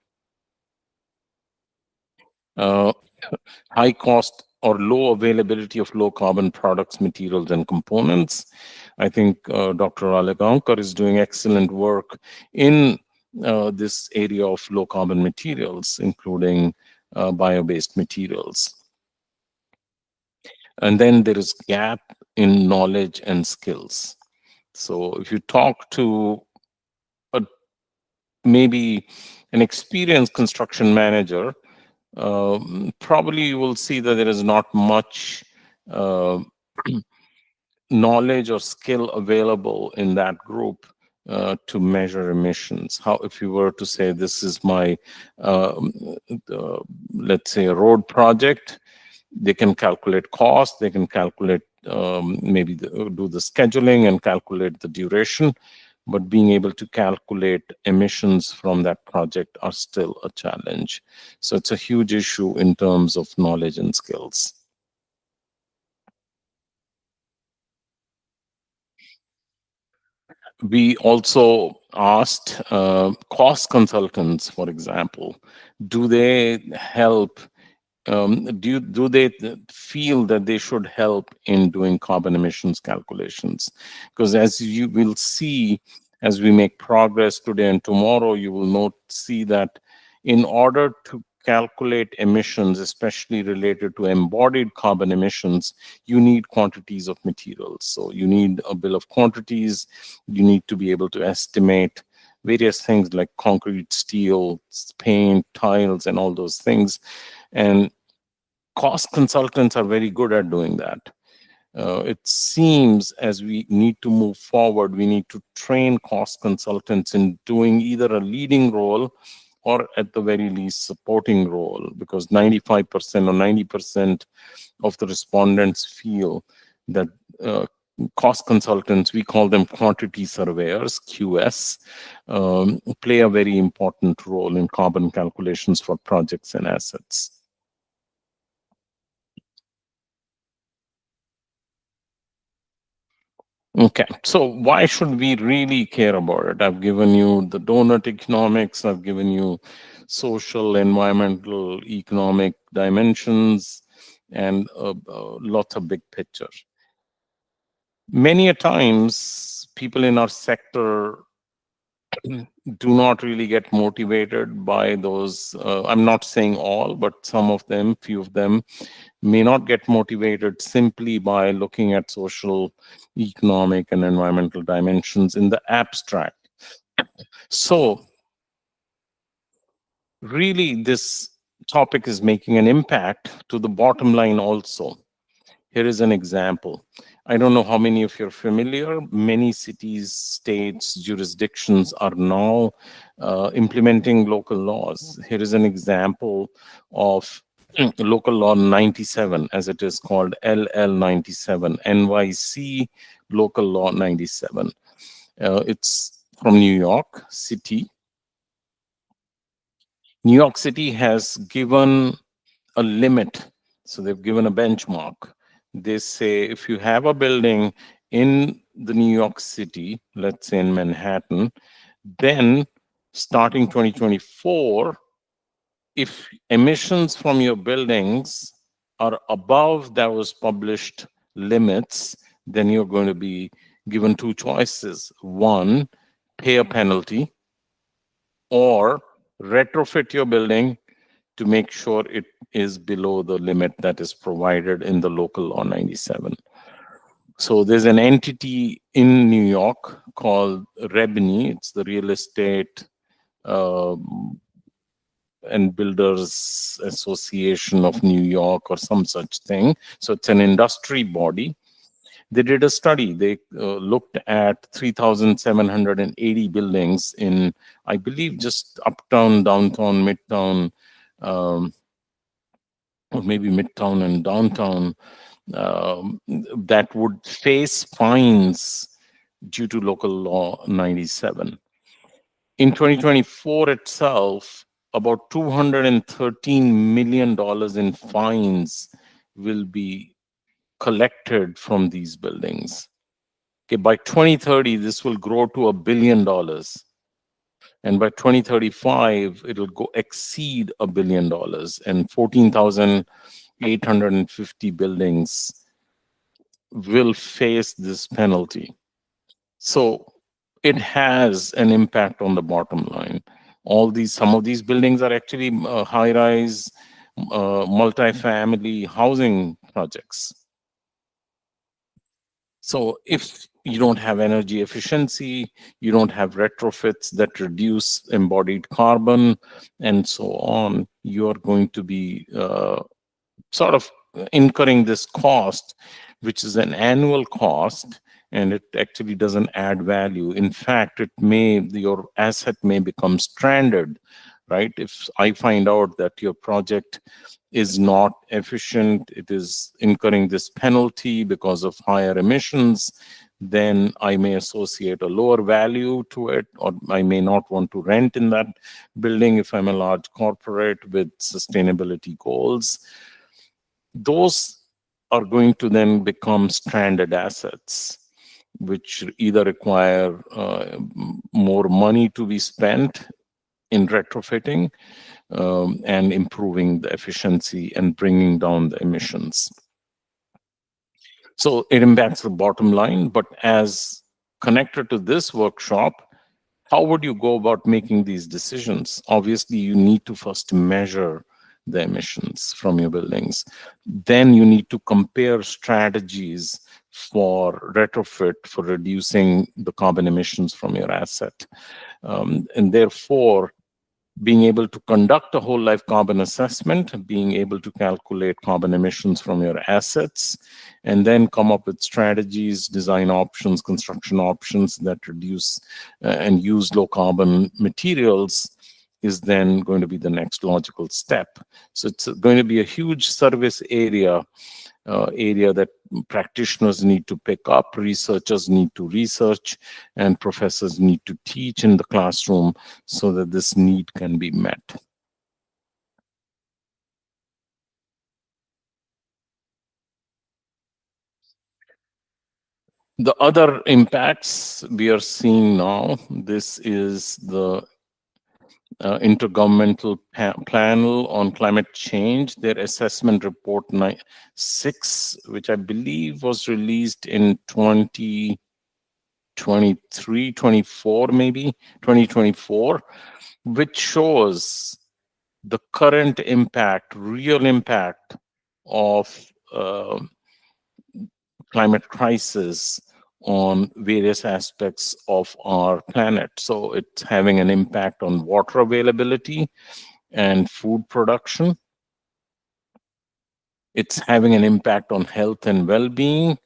high cost or low availability of low carbon products, materials, and components. I think Dr. Alagankar is doing excellent work in this area of low carbon materials, including bio-based materials. And then there is gap in knowledge and skills. So if you talk to maybe an experienced construction manager, probably you will see that there is not much uh, knowledge or skill available in that group to measure emissions. How, if you were to say, this is my, let's say, a road project, they can calculate cost, they can calculate maybe do the scheduling and calculate the duration, but being able to calculate emissions from that project are still a challenge. So it's a huge issue in terms of knowledge and skills. We also asked cost consultants, for example, do they help? Do they feel that they should help in doing carbon emissions calculations? Because as you will see, as we make progress today and tomorrow, you will see that in order to calculate emissions, especially related to embodied carbon emissions, you need quantities of materials. So you need a bill of quantities. You need to be able to estimate various things like concrete, steel, paint, tiles, and all those things. And cost consultants are very good at doing that. It seems as we need to move forward, we need to train cost consultants in doing either a leading role or at the very least supporting role, because 95% or 90% of the respondents feel that cost consultants, we call them quantity surveyors, QS, play a very important role in carbon calculations for projects and assets. Okay, so why should we really care about it? I've given you the donut economics, I've given you social, environmental, economic dimensions, and lots of big picture. Many a times, people in our sector do not really get motivated by those. I'm not saying all, but some of them, few of them, may not get motivated simply by looking at social, economic, and environmental dimensions in the abstract. So really, this topic is making an impact to the bottom line also. Here is an example. I don't know how many of you are familiar. Many cities, states, jurisdictions are now implementing local laws. Here is an example of local law 97, as it is called, LL97, NYC local law 97. It's from New York City. New York City has given a limit. So they've given a benchmark. They say if you have a building in the New York City, let's say in Manhattan, then starting 2024, if emissions from your buildings are above those published limits, then you're going to be given two choices. One, pay a penalty, or retrofit your building to make sure it is below the limit that is provided in the local law 97. So there's an entity in New York called REBNY. It's the Real Estate and Builders Association of New York or some such thing. So it's an industry body. They did a study. They looked at 3,780 buildings in, I believe, just uptown, downtown, midtown, or maybe midtown and downtown, that would face fines due to local law 97. In 2024 itself, about $213 million in fines will be collected from these buildings. Okay, by 2030, this will grow to $1 billion. And by 2035, it'll go exceed $1 billion, and 14,850 buildings will face this penalty. So it has an impact on the bottom line. Some of these buildings are actually high-rise, multi-family housing projects. So if you don't have energy efficiency, you don't have retrofits that reduce embodied carbon and so on, you're going to be sort of incurring this cost, which is an annual cost, and it actually doesn't add value. In fact, your asset may become stranded, right? If I find out that your project is not efficient, it is incurring this penalty because of higher emissions, then I may associate a lower value to it, or I may not want to rent in that building if I'm a large corporate with sustainability goals. Those are going to then become stranded assets, which either require more money to be spent in retrofitting and improving the efficiency and bringing down the emissions. So it impacts the bottom line, but as connected to this workshop, how would you go about making these decisions? Obviously, you need to first measure the emissions from your buildings. Then you need to compare strategies for retrofit for reducing the carbon emissions from your asset. And therefore, being able to conduct a whole life carbon assessment, being able to calculate carbon emissions from your assets, and then come up with strategies, design options, construction options that reduce and use low carbon materials is then going to be the next logical step. So it's going to be a huge service area that practitioners need to pick up, researchers need to research, and professors need to teach in the classroom so that this need can be met. The other impacts we are seeing now, this is the Intergovernmental Panel on Climate Change, their assessment report 6, which I believe was released in 2023, 24, maybe 2024, which shows the current impact, real impact of climate crisis on various aspects of our planet. So it's having an impact on water availability and food production. It's having an impact on health and well-being.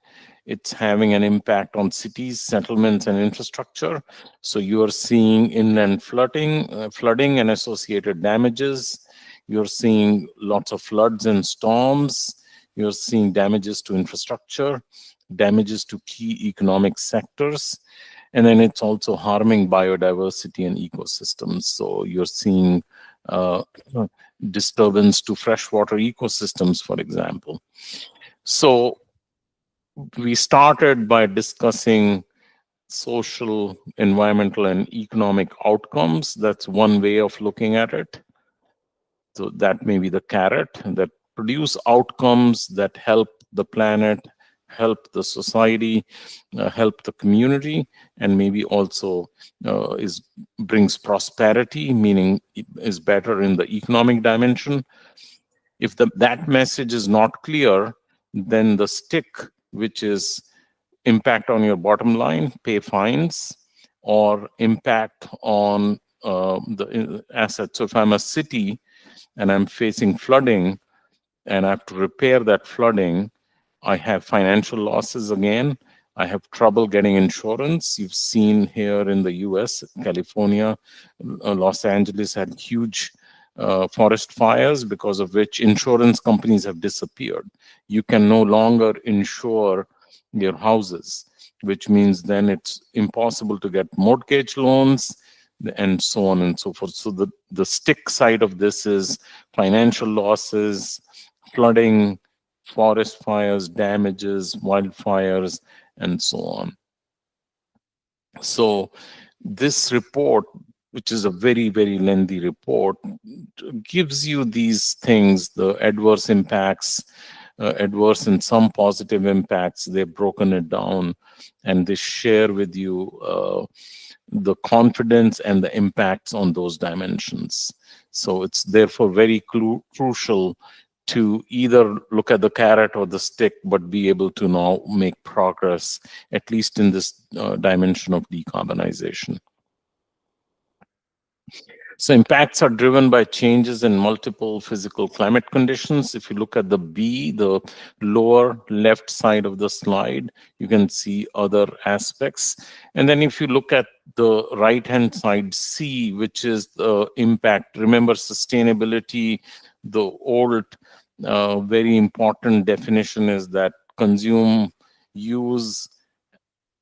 It's having an impact on cities, settlements, and infrastructure. So you are seeing inland flooding and associated damages. You're seeing lots of floods and storms. You're seeing damages to infrastructure, damages to key economic sectors, and then it's also harming biodiversity and ecosystems. So you're seeing disturbance to freshwater ecosystems, for example. So we started by discussing social, environmental, and economic outcomes. That's one way of looking at it. So that may be the carrot, that produce outcomes that help the planet, help the society, help the community, and maybe also brings prosperity, meaning it is better in the economic dimension. If that message is not clear, then the stick, which is impact on your bottom line, pay fines, or impact on the assets. So if I'm a city and I'm facing flooding and I have to repair that flooding, I have financial losses again. I have trouble getting insurance. You've seen here in the US, California, Los Angeles had huge forest fires, because of which insurance companies have disappeared. You can no longer insure your houses, which means then it's impossible to get mortgage loans and so on and so forth. So the stick side of this is financial losses, flooding, forest fires, damages, wildfires, and so on. So this report, which is a very, very lengthy report, gives you these things, the adverse impacts, adverse and some positive impacts. They've broken it down, and they share with you the confidence and the impacts on those dimensions. So it's therefore very crucial to either look at the carrot or the stick, but be able to now make progress, at least in this dimension of decarbonization. So impacts are driven by changes in multiple physical climate conditions. If you look at the B, the lower left side of the slide, you can see other aspects. And then if you look at the right-hand side, C, which is the impact, remember sustainability, the old very important definition is that consume, use,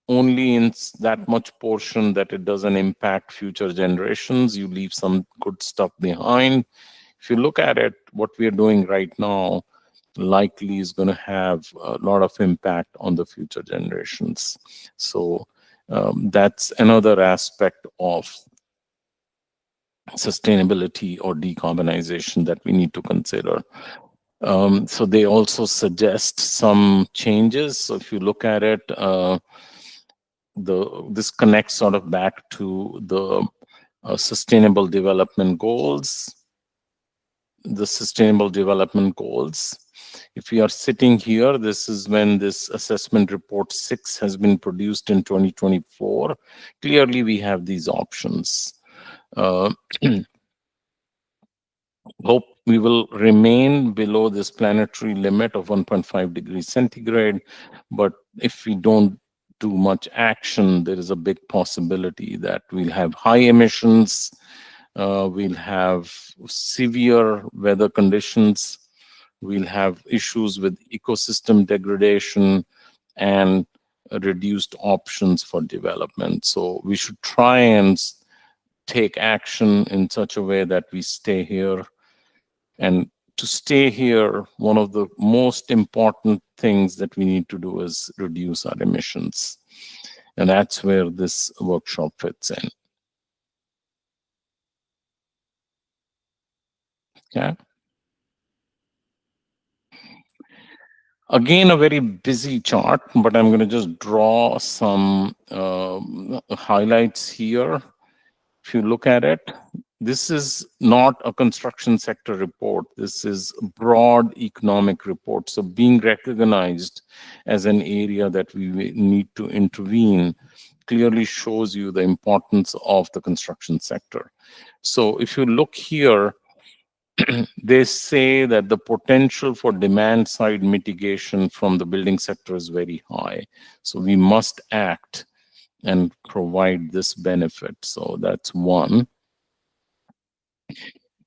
only in that much portion that it doesn't impact future generations. You leave some good stuff behind. If you look at it, what we are doing right now likely is going to have a lot of impact on the future generations. So that's another aspect of sustainability or decarbonization that we need to consider. So they also suggest some changes. So if you look at it, this connects sort of back to the sustainable development goals. The sustainable development goals. If we are sitting here, this is when this assessment report 6 has been produced in 2024. Clearly, we have these options. Hope we will remain below this planetary limit of 1.5 degrees centigrade, but if we don't do much action, there is a big possibility that we'll have high emissions, we'll have severe weather conditions, we'll have issues with ecosystem degradation and reduced options for development. So we should try and take action in such a way that we stay here. And to stay here, one of the most important things that we need to do is reduce our emissions. And that's where this workshop fits in. Okay. Again, a very busy chart, but I'm going to just draw some highlights here. If you look at it, this is not a construction sector report. This is a broad economic report. So being recognized as an area that we need to intervene clearly shows you the importance of the construction sector. So if you look here, they say that the potential for demand side mitigation from the building sector is very high. So we must act and provide this benefit. So that's one.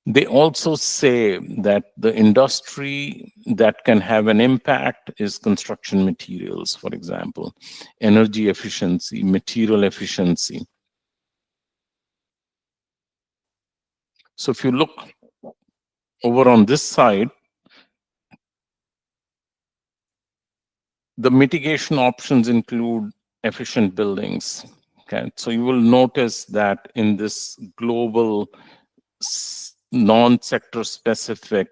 They also say that the industry that can have an impact is construction materials, for example, energy efficiency, material efficiency. So if you look over on this side, the mitigation options include efficient buildings. Okay, so you will notice that in this global non-sector specific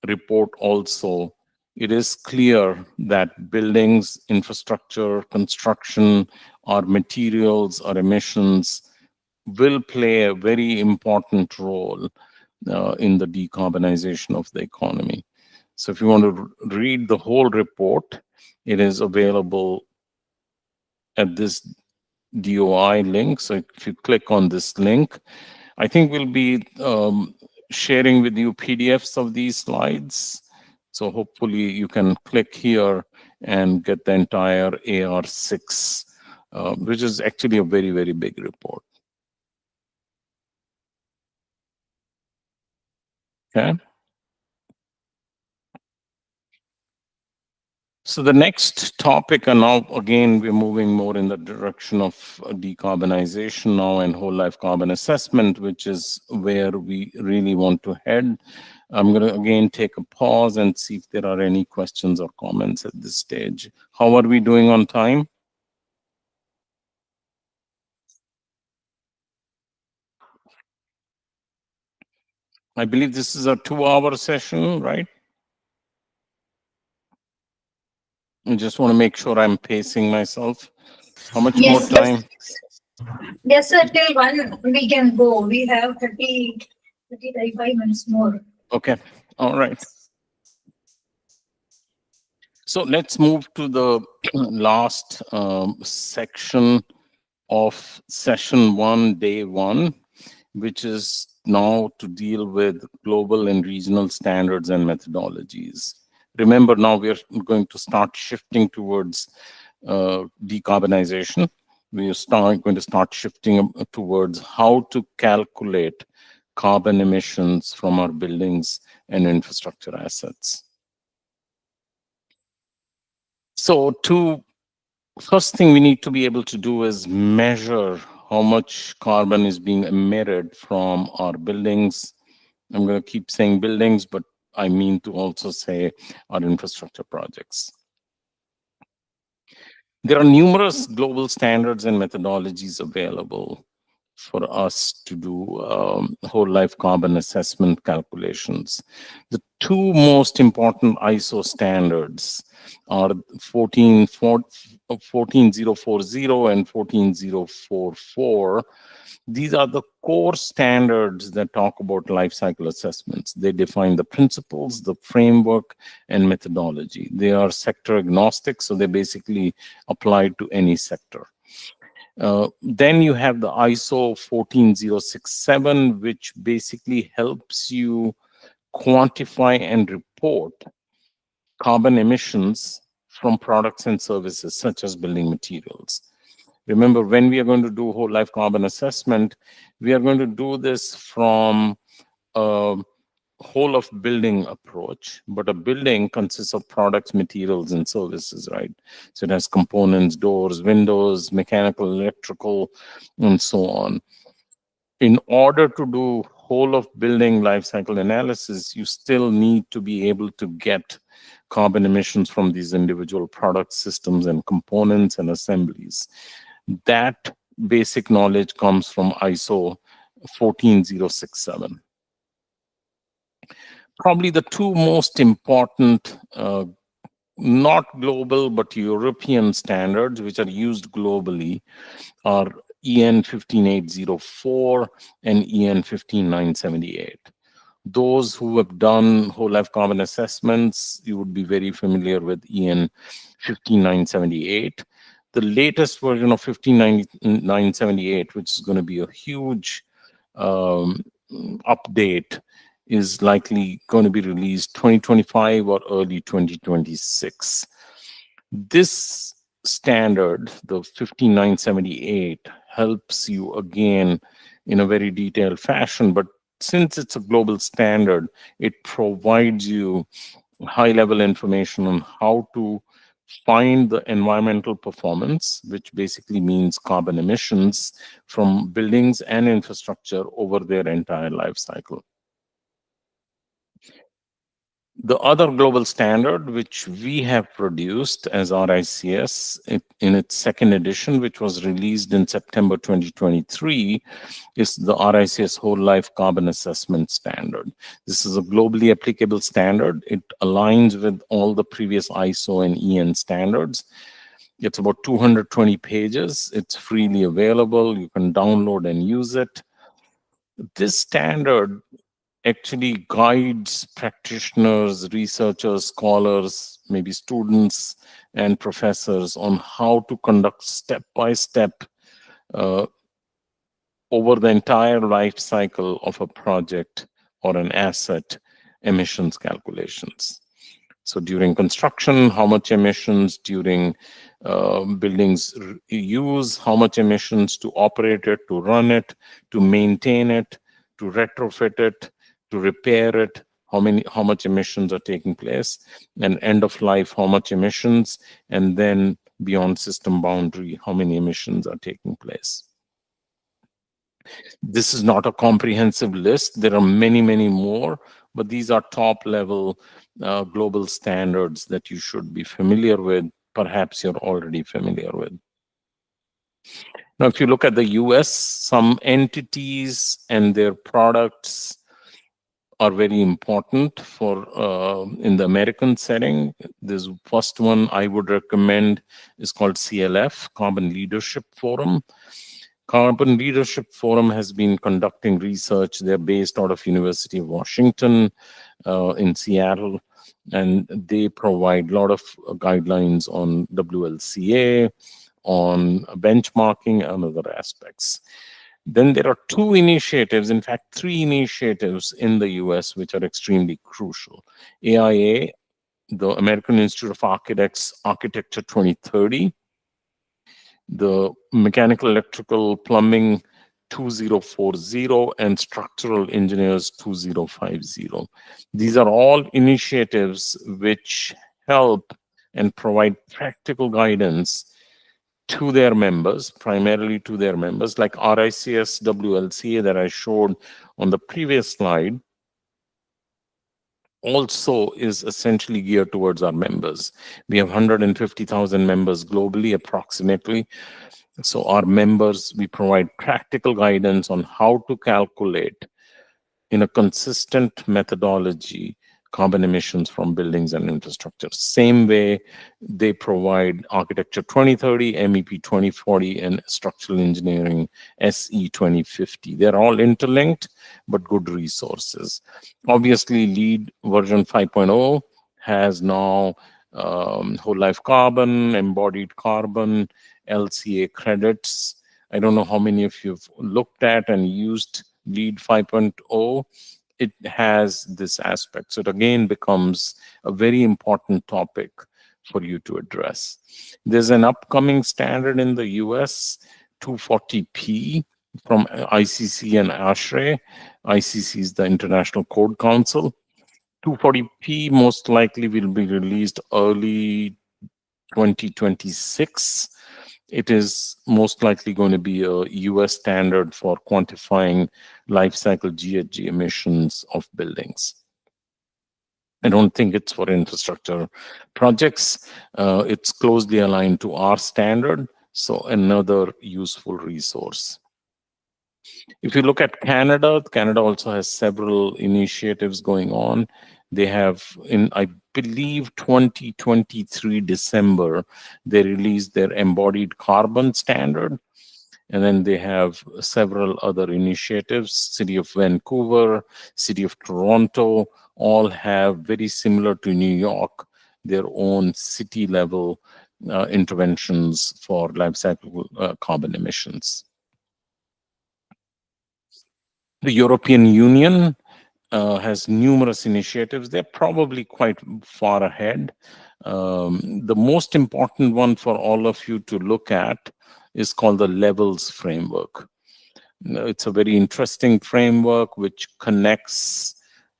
report also, it is clear that buildings, infrastructure, construction, or materials or emissions will play a very important role in the decarbonization of the economy. So if you want to read the whole report, it is available at this DOI link. So if you click on this link, I think we'll be sharing with you PDFs of these slides. So hopefully you can click here and get the entire AR6, which is actually a very, very big report. Okay. So the next topic, and now again, we're moving more in the direction of decarbonization now and whole life carbon assessment, which is where we really want to head. I'm going to again take a pause and see if there are any questions or comments at this stage. How are we doing on time? I believe this is a 2-hour session, right? I just want to make sure I'm pacing myself. How much more time? Yes, sir, till 1 we can go. We have 35 minutes more. Okay, all right. So let's move to the last section of session 1, day 1, which is now to deal with global and regional standards and methodologies. Remember, now we're going to start shifting towards decarbonization. We are going to start shifting towards how to calculate carbon emissions from our buildings and infrastructure assets. So first thing we need to be able to do is measure how much carbon is being emitted from our buildings. I'm going to keep saying buildings, but I mean to also say our infrastructure projects. There are numerous global standards and methodologies available for us to do whole life carbon assessment calculations. The two most important ISO standards are 14040 and 14044. These are the core standards that talk about life cycle assessments. They define the principles, the framework, and methodology. They are sector agnostic, so they basically apply to any sector. Then you have the ISO 14067, which basically helps you quantify and report carbon emissions from products and services such as building materials. Remember, when we are going to do whole life carbon assessment, we are going to do this from a whole of building approach, but a building consists of products, materials, and services, right? So it has components, doors, windows, mechanical, electrical, and so on. In order to do whole of building life cycle analysis, you still need to be able to get carbon emissions from these individual product systems and components and assemblies. That basic knowledge comes from ISO 14067. Probably the two most important, not global, but European standards, which are used globally, are EN 15804 and EN 15978. Those who have done whole life carbon assessments, you would be very familiar with EN 15978. The latest version of 15978, which is going to be a huge update, is likely going to be released 2025 or early 2026. This standard, the 15978, helps you again in a very detailed fashion, but since it's a global standard, it provides you high-level information on how to find the environmental performance, which basically means carbon emissions from buildings and infrastructure over their entire life cycle. The other global standard, which we have produced as RICS in its second edition, which was released in September 2023, is the RICS Whole Life Carbon Assessment Standard. This is a globally applicable standard. It aligns with all the previous ISO and EN standards. It's about 220 pages. It's freely available. You can download and use it. This standard actually guides practitioners, researchers, scholars, maybe students and professors on how to conduct step-by-step over the entire life cycle of a project or an asset emissions calculations. So during construction, how much emissions, during buildings use, how much emissions, to operate it, to run it, to maintain it, to retrofit it, to repair it, how much emissions are taking place, and end of life, how much emissions, and then beyond system boundary, how many emissions are taking place. This is not a comprehensive list. There are many, many more, but these are top level global standards that you should be familiar with. Perhaps you're already familiar with. Now, if you look at the US, some entities and their products are very important for in the American setting. This first one I would recommend is called CLF, Carbon Leadership Forum. Carbon Leadership Forum has been conducting research. They're based out of University of Washington in Seattle. and they provide a lot of guidelines on WLCA, on benchmarking, and other aspects. Then there are two initiatives, in fact, three initiatives in the US, which are extremely crucial. AIA, the American Institute of Architects Architecture 2030, the Mechanical, Electrical, Plumbing 2040, and Structural Engineers 2050. These are all initiatives which help and provide practical guidance to their members, primarily to their members, like RICS WLCA that I showed on the previous slide, also is essentially geared towards our members. We have 150,000 members globally, approximately. So our members, we provide practical guidance on how to calculate in a consistent methodology carbon emissions from buildings and infrastructure. Same way they provide Architecture 2030, MEP 2040, and Structural Engineering SE 2050. They're all interlinked, but good resources. Obviously, LEED version 5.0 has now whole life carbon, embodied carbon, LCA credits. I don't know how many of you have looked at and used LEED 5.0. It has this aspect. So it again becomes a very important topic for you to address. There's an upcoming standard in the US, 240p, from ICC and ASHRAE. ICC is the International Code Council. 240p most likely will be released early 2026. It is most likely going to be a US standard for quantifying life cycle GHG emissions of buildings. I don't think it's for infrastructure projects. It's closely aligned to our standard, so another useful resource. If you look at Canada, Canada also has several initiatives going on. They have, in I believe 2023 December, they released their embodied carbon standard. And then they have several other initiatives. City of Vancouver, City of Toronto, all have, very similar to New York, their own city level interventions for life cycle carbon emissions. The European Union has numerous initiatives. They're probably quite far ahead. The most important one for all of you to look at is called the Levels Framework. It's a very interesting framework which connects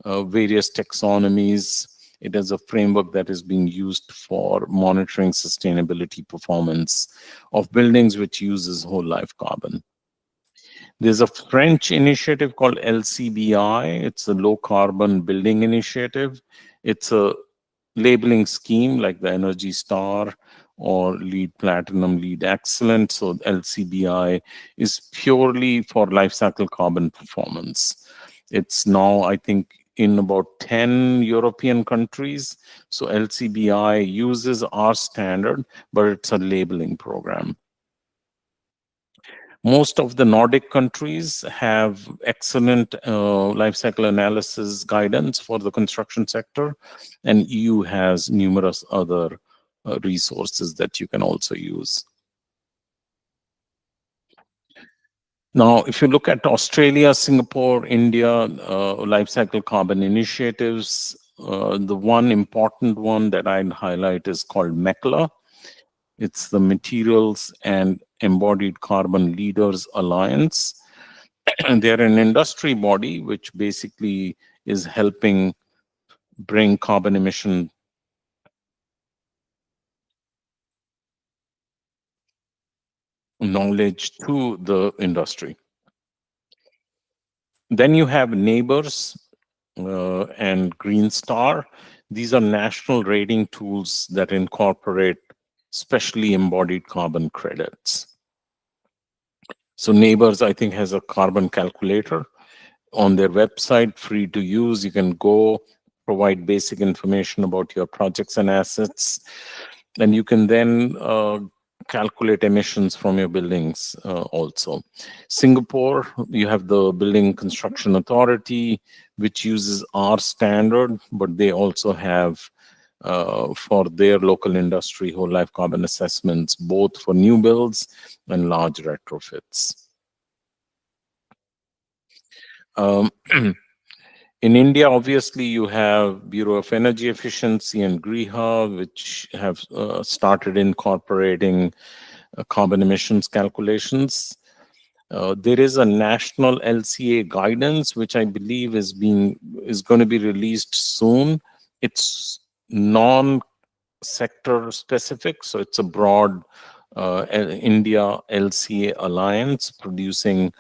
various taxonomies. It is a framework that is being used for monitoring sustainability performance of buildings, which uses whole life carbon. There's a French initiative called LCBI. It's a low carbon building initiative. It's a labeling scheme like the Energy Star or LEED Platinum, LEED Excellent. So LCBI is purely for life cycle carbon performance. It's now, I think, in about 10 European countries. So LCBI uses our standard, but it's a labeling program. Most of the Nordic countries have excellent life cycle analysis guidance for the construction sector, and EU has numerous other resources that you can also use. Now, if you look at Australia, Singapore, India, life cycle carbon initiatives, the one important one that I'd highlight is called MECLA. It's the Materials and Embodied Carbon Leaders Alliance. And they're an industry body which basically is helping bring carbon emission knowledge to the industry. Then you have Neighbors and Green Star. These are national rating tools that incorporate specially embodied carbon credits. So Neighbors, I think, has a carbon calculator on their website, free to use. You can go provide basic information about your projects and assets. And you can then calculate emissions from your buildings also. Singapore, you have the Building Construction Authority, which uses our standard, but they also have for their local industry whole life carbon assessments, both for new builds and large retrofits. In India, obviously, you have Bureau of Energy Efficiency and GRIHA, which have started incorporating carbon emissions calculations. There is a national LCA guidance, which I believe is going to be released soon. It's non-sector specific, so it's a broad India LCA alliance producing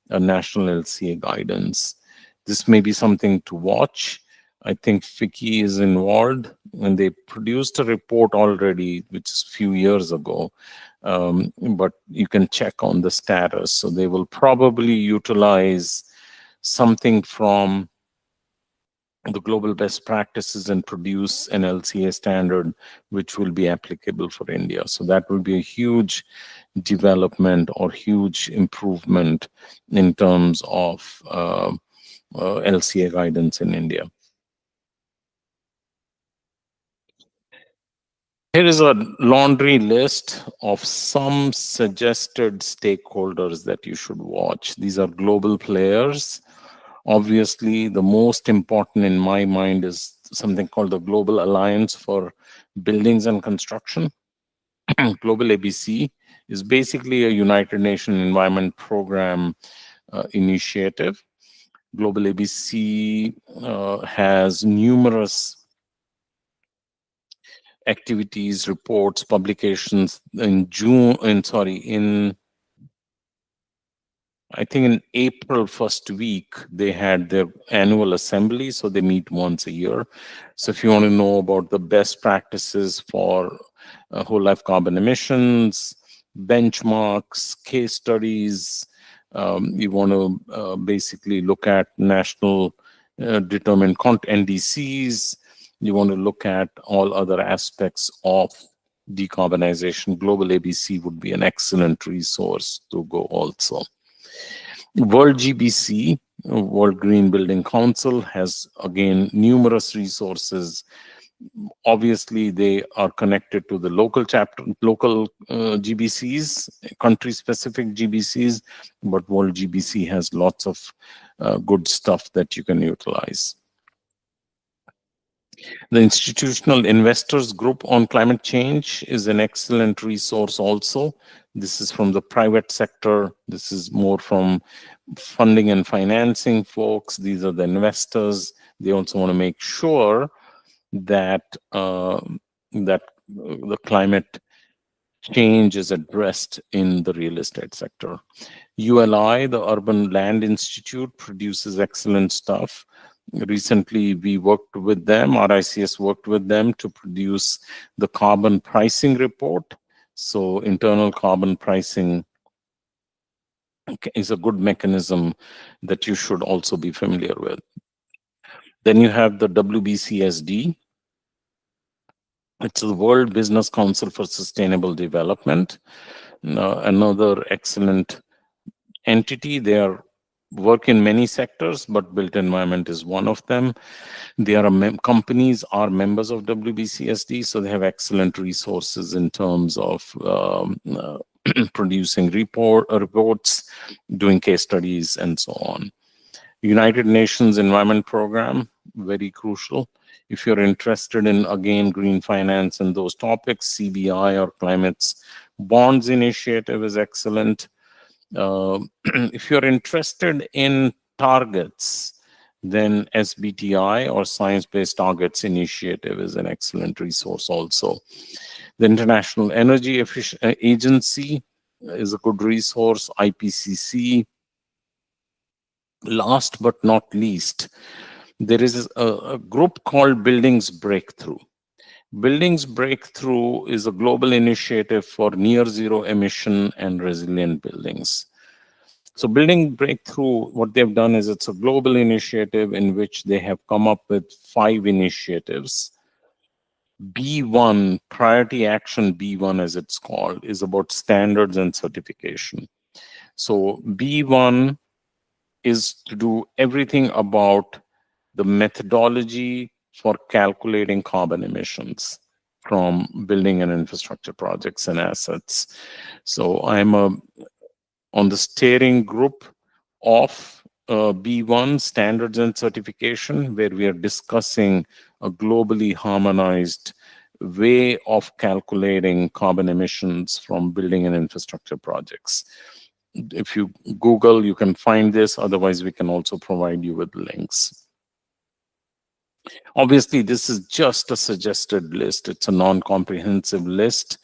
a national LCA guidance. This may be something to watch. I think FICCI is involved, and they produced a report already, which is a few years ago, but you can check on the status. So they will probably utilize something from the global best practices and produce an LCA standard, which will be applicable for India. So that will be a huge development or huge improvement in terms of LCA guidance in India. Here is a laundry list of some suggested stakeholders that you should watch. These are global players. Obviously, the most important in my mind is something called the Global Alliance for Buildings and Construction. Global ABC is basically a United Nations Environment Program initiative. Global ABC has numerous activities, reports, publications. I think in April first week, they had their annual assembly, so they meet once a year. So if you want to know about the best practices for whole life carbon emissions, benchmarks, case studies, you want to basically look at national determined NDCs, you want to look at all other aspects of decarbonization. Global ABC would be an excellent resource to go also. World GBC, World Green Building Council, has again numerous resources. Obviously, they are connected to the local chapter, local GBCs, country-specific GBCs, but World GBC has lots of good stuff that you can utilize. The Institutional Investors Group on Climate Change is an excellent resource also. This is from the private sector. This is more from funding and financing folks. These are the investors. They also want to make sure that the climate change is addressed in the real estate sector. ULI, the Urban Land Institute, produces excellent stuff. Recently, we worked with them, RICS worked with them to produce the carbon pricing report. So internal carbon pricing is a good mechanism that you should also be familiar with. Then you have the WBCSD. It's the World Business Council for Sustainable Development. Another excellent entity. They are work in many sectors, but built environment is one of them. They are companies are members of WBCSD, so they have excellent resources in terms of producing reports, doing case studies, and so on. United Nations Environment Program, very crucial. If you're interested in, again, green finance and those topics, CBI or Climate's Bonds Initiative is excellent. If you're interested in targets, then SBTI or Science-Based Targets Initiative is an excellent resource also. The International Energy Agency is a good resource, IPCC. Last but not least, there is a group called Buildings Breakthrough. Buildings Breakthrough is a global initiative for near zero emission and resilient buildings. So Building Breakthrough, what they've done is it's a global initiative in which they have come up with 5 initiatives. B1, priority action B1 as it's called, is about standards and certification. So B1 is to do everything about the methodology for calculating carbon emissions from building and infrastructure projects and assets. So I'm on the steering group of B1 standards and certification, where we are discussing a globally harmonized way of calculating carbon emissions from building and infrastructure projects. If you Google, you can find this. Otherwise, we can also provide you with links. Obviously, this is just a suggested list. It's a non-comprehensive list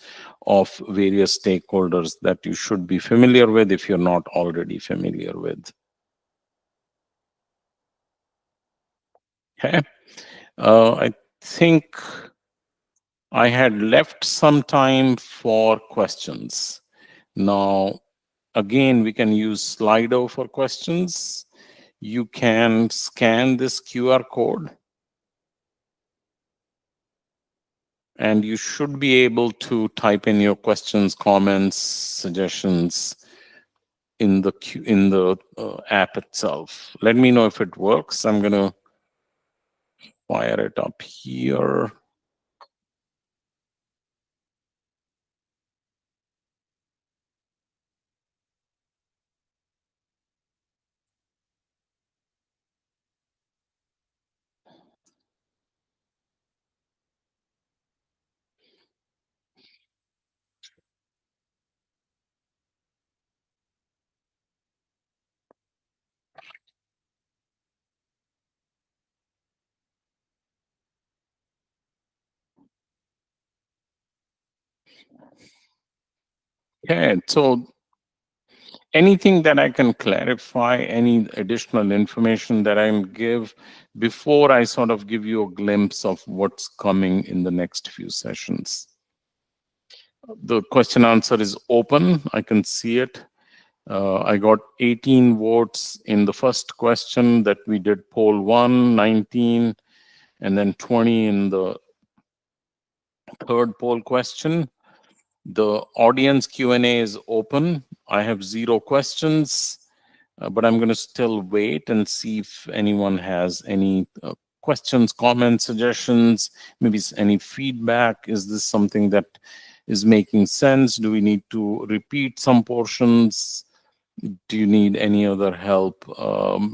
of various stakeholders that you should be familiar with if you're not already familiar with. Okay. I think I had left some time for questions. Now, again, we can use Slido for questions. You can scan this QR code, and you should be able to type in your questions, comments, suggestions in the app itself. Let me know if it works. I'm going to fire it up here. Okay, so anything that I can clarify, any additional information that I can give before I sort of give you a glimpse of what's coming in the next few sessions? The question answer is open. I can see it. I got 18 votes in the first question that we did poll 1, 19, and then 20 in the third poll question. The audience Q&A is open. I have 0 questions, but I'm going to still wait and see if anyone has any questions, comments, suggestions, maybe any feedback. Is this something that is making sense? Do we need to repeat some portions? Do you need any other help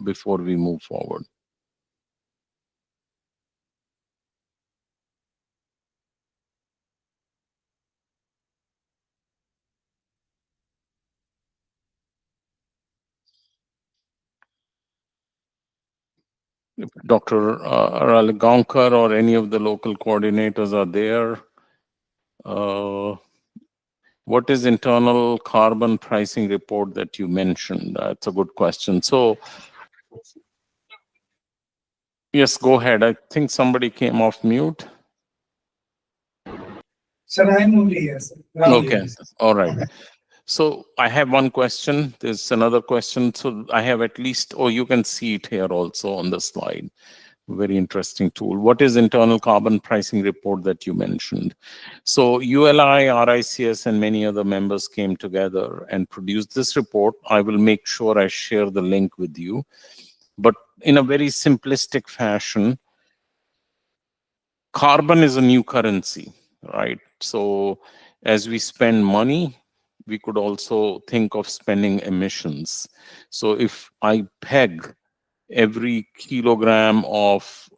before we move forward? If Dr. Ralegaonkar or any of the local coordinators are there. What is internal carbon pricing report that you mentioned? That's a good question. So, yes, go ahead. I think somebody came off mute. Sir, I am only here, sir. Rahul Okay, here, sir. all right. So I have one question. There's another question. So I have at least, oh, you can see it here also on the slide. Very interesting tool. What is internal carbon pricing report that you mentioned? So ULI, RICS, and many other members came together and produced this report. I will make sure I share the link with you. But in a very simplistic fashion, carbon is a new currency, right? So as we spend money, we could also think of spending emissions. So if I peg every kilogram of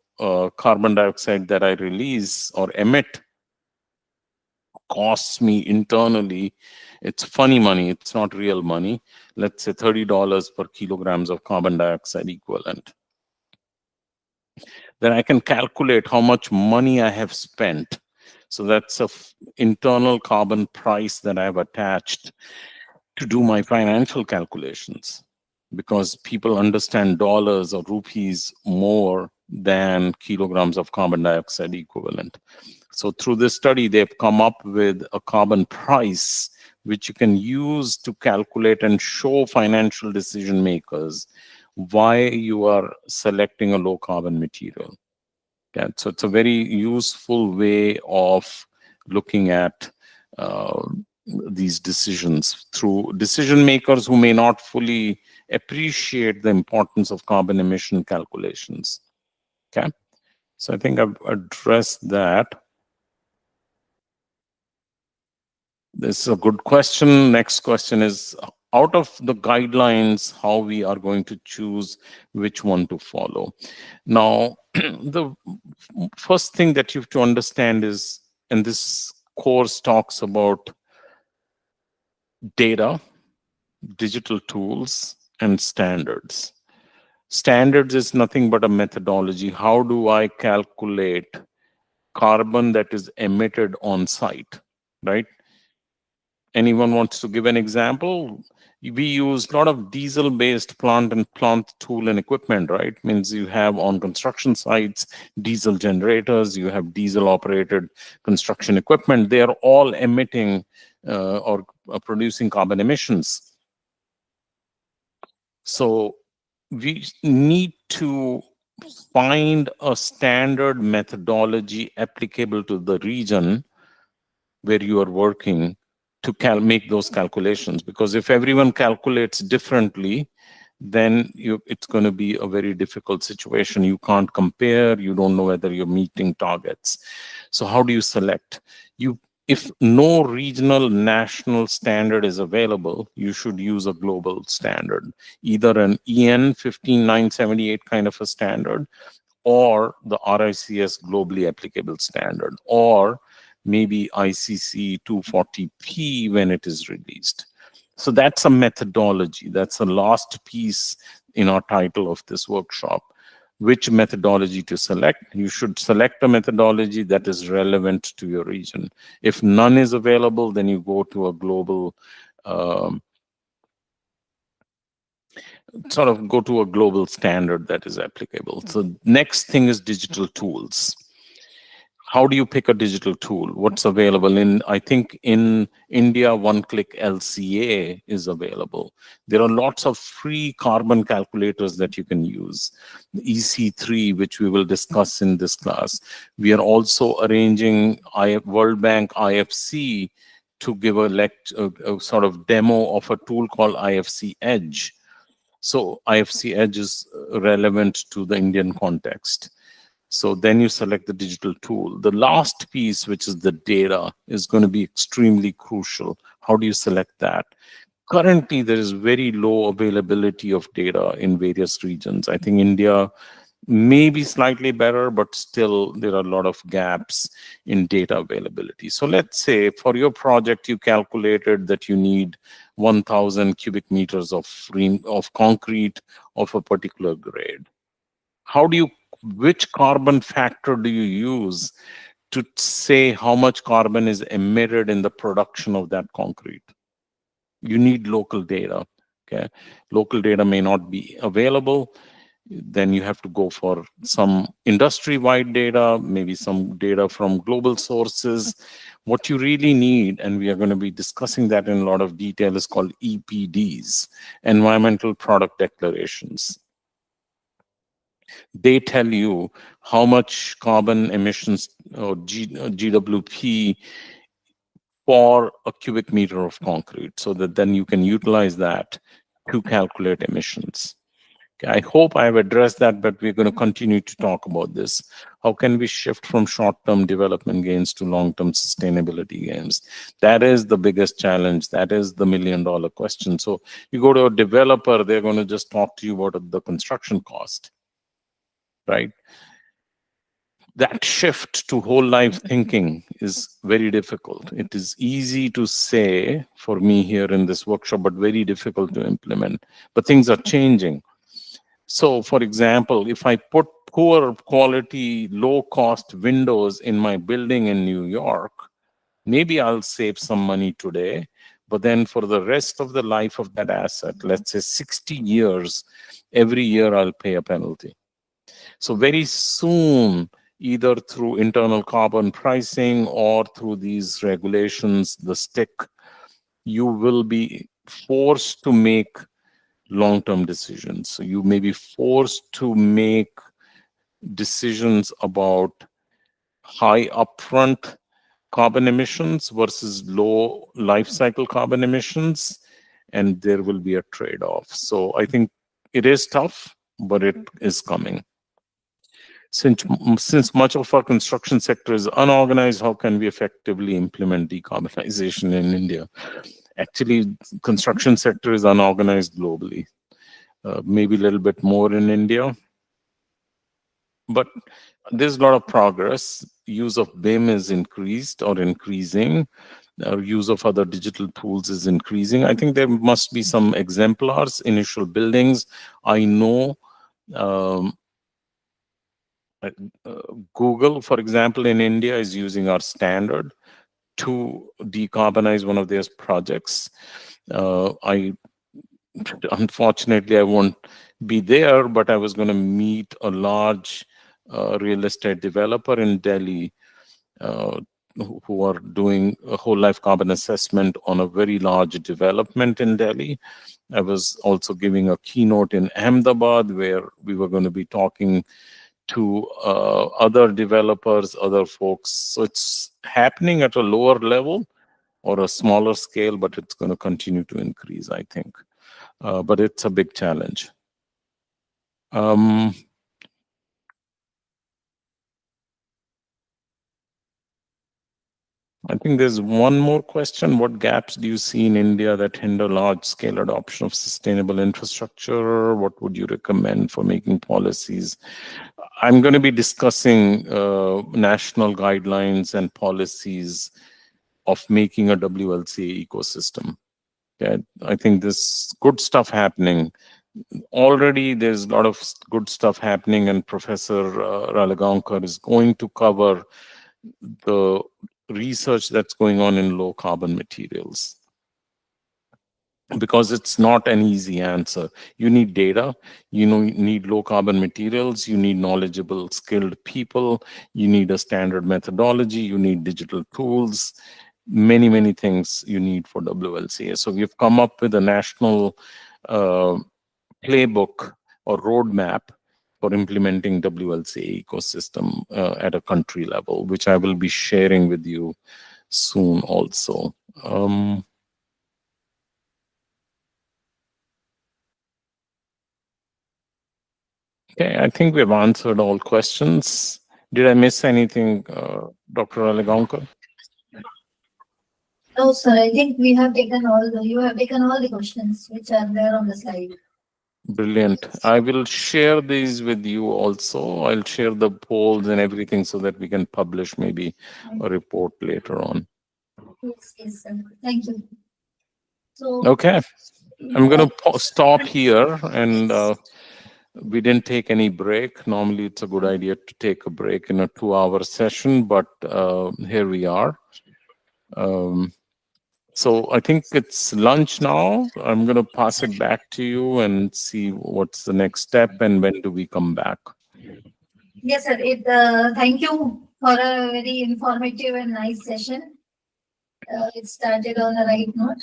carbon dioxide that I release or emit costs me internally, it's funny money, it's not real money. Let's say $30 per kilograms of carbon dioxide equivalent. Then I can calculate how much money I have spent. So that's a internal carbon price that I've attached to do my financial calculations, because people understand dollars or rupees more than kilograms of carbon dioxide equivalent. So through this study, they've come up with a carbon price which you can use to calculate and show financial decision makers why you are selecting a low carbon material. Okay, so it's a very useful way of looking at these decisions through decision makers who may not fully appreciate the importance of carbon emission calculations. Okay, so I think I've addressed that. This is a good question. Next question is, out of the guidelines, how we are going to choose which one to follow. Now, the first thing that you have to understand is, and this course talks about data, digital tools, and standards. Standards is nothing but a methodology. How do I calculate carbon that is emitted on site, right? Anyone wants to give an example? We use a lot of diesel-based plant tool and equipment, right? Means you have on construction sites, diesel generators, you have diesel-operated construction equipment. They are all emitting or producing carbon emissions. So we need to find a standard methodology applicable to the region where you are working to make those calculations, because if everyone calculates differently, then it's going to be a very difficult situation. You can't compare, you don't know whether you're meeting targets. So how do you select? If no regional national standard is available, you should use a global standard, either an EN 15978 kind of a standard, or the RICS globally applicable standard, or maybe ICC 240p when it is released. So that's a methodology. That's the last piece in our title of this workshop. Which methodology to select? You should select a methodology that is relevant to your region. If none is available, then you go to a global, standard that is applicable. So next thing is digital tools. How do you pick a digital tool? What's available? I think in India, one-click LCA is available. There are lots of free carbon calculators that you can use. EC3, which we will discuss in this class. We are also arranging World Bank IFC to give a sort of demo of a tool called IFC Edge. So IFC Edge is relevant to the Indian context. So then you select the digital tool. The last piece, which is the data, is going to be extremely crucial. How do you select that? Currently, there is very low availability of data in various regions. I think India may be slightly better, but still there are a lot of gaps in data availability. So let's say for your project, you calculated that you need 1,000 cubic meters of concrete of a particular grade. Which carbon factor do you use to say how much carbon is emitted in the production of that concrete? You need local data. Okay, local data may not be available. Then you have to go for some industry-wide data, maybe some data from global sources. What you really need, and we are going to be discussing that in a lot of detail, is called EPDs, Environmental Product Declarations. They tell you how much carbon emissions or GWP for a cubic meter of concrete, so that then you can utilize that to calculate emissions. Okay, I hope I have addressed that, but we're going to continue to talk about this. How can we shift from short-term development gains to long-term sustainability gains? That is the biggest challenge. That is the million-dollar question. So you go to a developer, they're going to just talk to you about the construction cost. Right? That shift to whole life thinking is very difficult. It is easy to say for me here in this workshop, but very difficult to implement. But things are changing. So for example, if I put poor quality, low cost windows in my building in New York, maybe I'll save some money today, but then for the rest of the life of that asset, let's say 60 years, every year I'll pay a penalty. So very soon, either through internal carbon pricing or through these regulations, the stick, you will be forced to make long-term decisions. So you may be forced to make decisions about high upfront carbon emissions versus low life cycle carbon emissions, and there will be a trade-off. So I think it is tough, but it is coming. Since much of our construction sector is unorganized, how can we effectively implement decarbonization in India? Actually, construction sector is unorganized globally, maybe a little bit more in India. But there's a lot of progress. Use of BIM is increased or increasing. Use of other digital tools is increasing. I think there must be some exemplars, initial buildings. I know Google, for example, in India is using our standard to decarbonize one of their projects. Unfortunately, I won't be there, but I was going to meet a large real estate developer in Delhi who are doing a whole life carbon assessment on a very large development in Delhi. I was also giving a keynote in Ahmedabad where we were going to be talking to other developers, other folks. So it's happening at a lower level or a smaller scale, but it's going to continue to increase, I think. But it's a big challenge. I think there's one more question. What gaps do you see in India that hinder large-scale adoption of sustainable infrastructure? What would you recommend for making policies? I'm going to be discussing national guidelines and policies of making a WLCA ecosystem. Okay? I think there's good stuff happening. Already there's a lot of good stuff happening, and Professor Ralagaonkar is going to cover the research that's going on in low carbon materials, because it's not an easy answer. You need data, you need low carbon materials, you need knowledgeable, skilled people, you need a standard methodology, you need digital tools, many things you need for WLCA. So we've come up with a national playbook or roadmap for implementing WLCA ecosystem at a country level, which I will be sharing with you soon also. Okay, I think we've answered all questions. Did I miss anything, Dr. Ralagaonkar? No, sir. I think we have taken you have taken all the questions which are there on the slide. Brilliant. I will share these with you also. I'll share the polls and everything so that we can publish maybe a report later on. Yes, sir. Thank you. So, Okay, I'm going to stop here, and we didn't take any break. Normally, it's a good idea to take a break in a 2-hour session, but here we are. So I think it's lunch now. I'm going to pass it back to you and see what's the next step and when do we come back. Yes, sir. Thank you for a very informative and nice session. It started on the right note.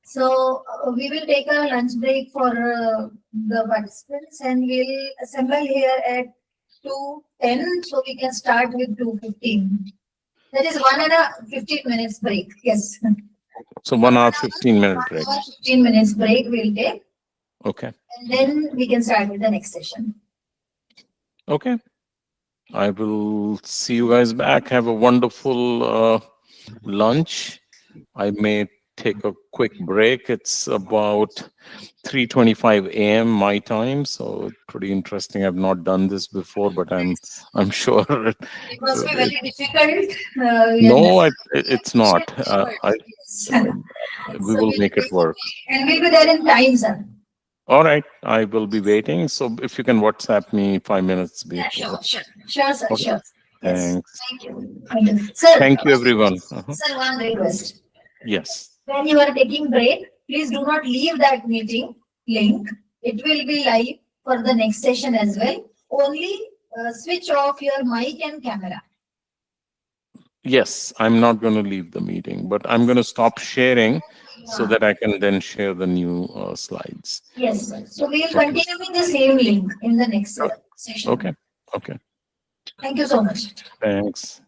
So we will take a lunch break for the participants, and we'll assemble here at 2:10, so we can start with 2:15. That is 1 and a 15 minutes break. Yes. So 1 hour, 15-minute break. 1 hour, 15 minutes break we'll take. Okay. And then we can start with the next session. Okay. I will see you guys back. Have a wonderful lunch. I may take a quick break. It's about 3:25 a.m. my time, so it's pretty interesting. I've not done this before, but I'm sure It must be very difficult. no, it's not. We will we'll make it work. And we'll be there in time, sir. All right, I will be waiting. So if you can WhatsApp me 5 minutes before. Yeah, sure, sir. Okay. Sure. Yes. Thanks. Thank you. Thank you. Sir, Thank you, everyone. Sir, one request. Yes. When you are taking break, please do not leave that meeting link. It will be live for the next session as well. Only switch off your mic and camera. Yes, I'm not going to leave the meeting, but I'm going to stop sharing so that I can then share the new slides. Yes, sir. So we will continue with the same link in the next session. Okay. Okay. Thank you so much. Thanks.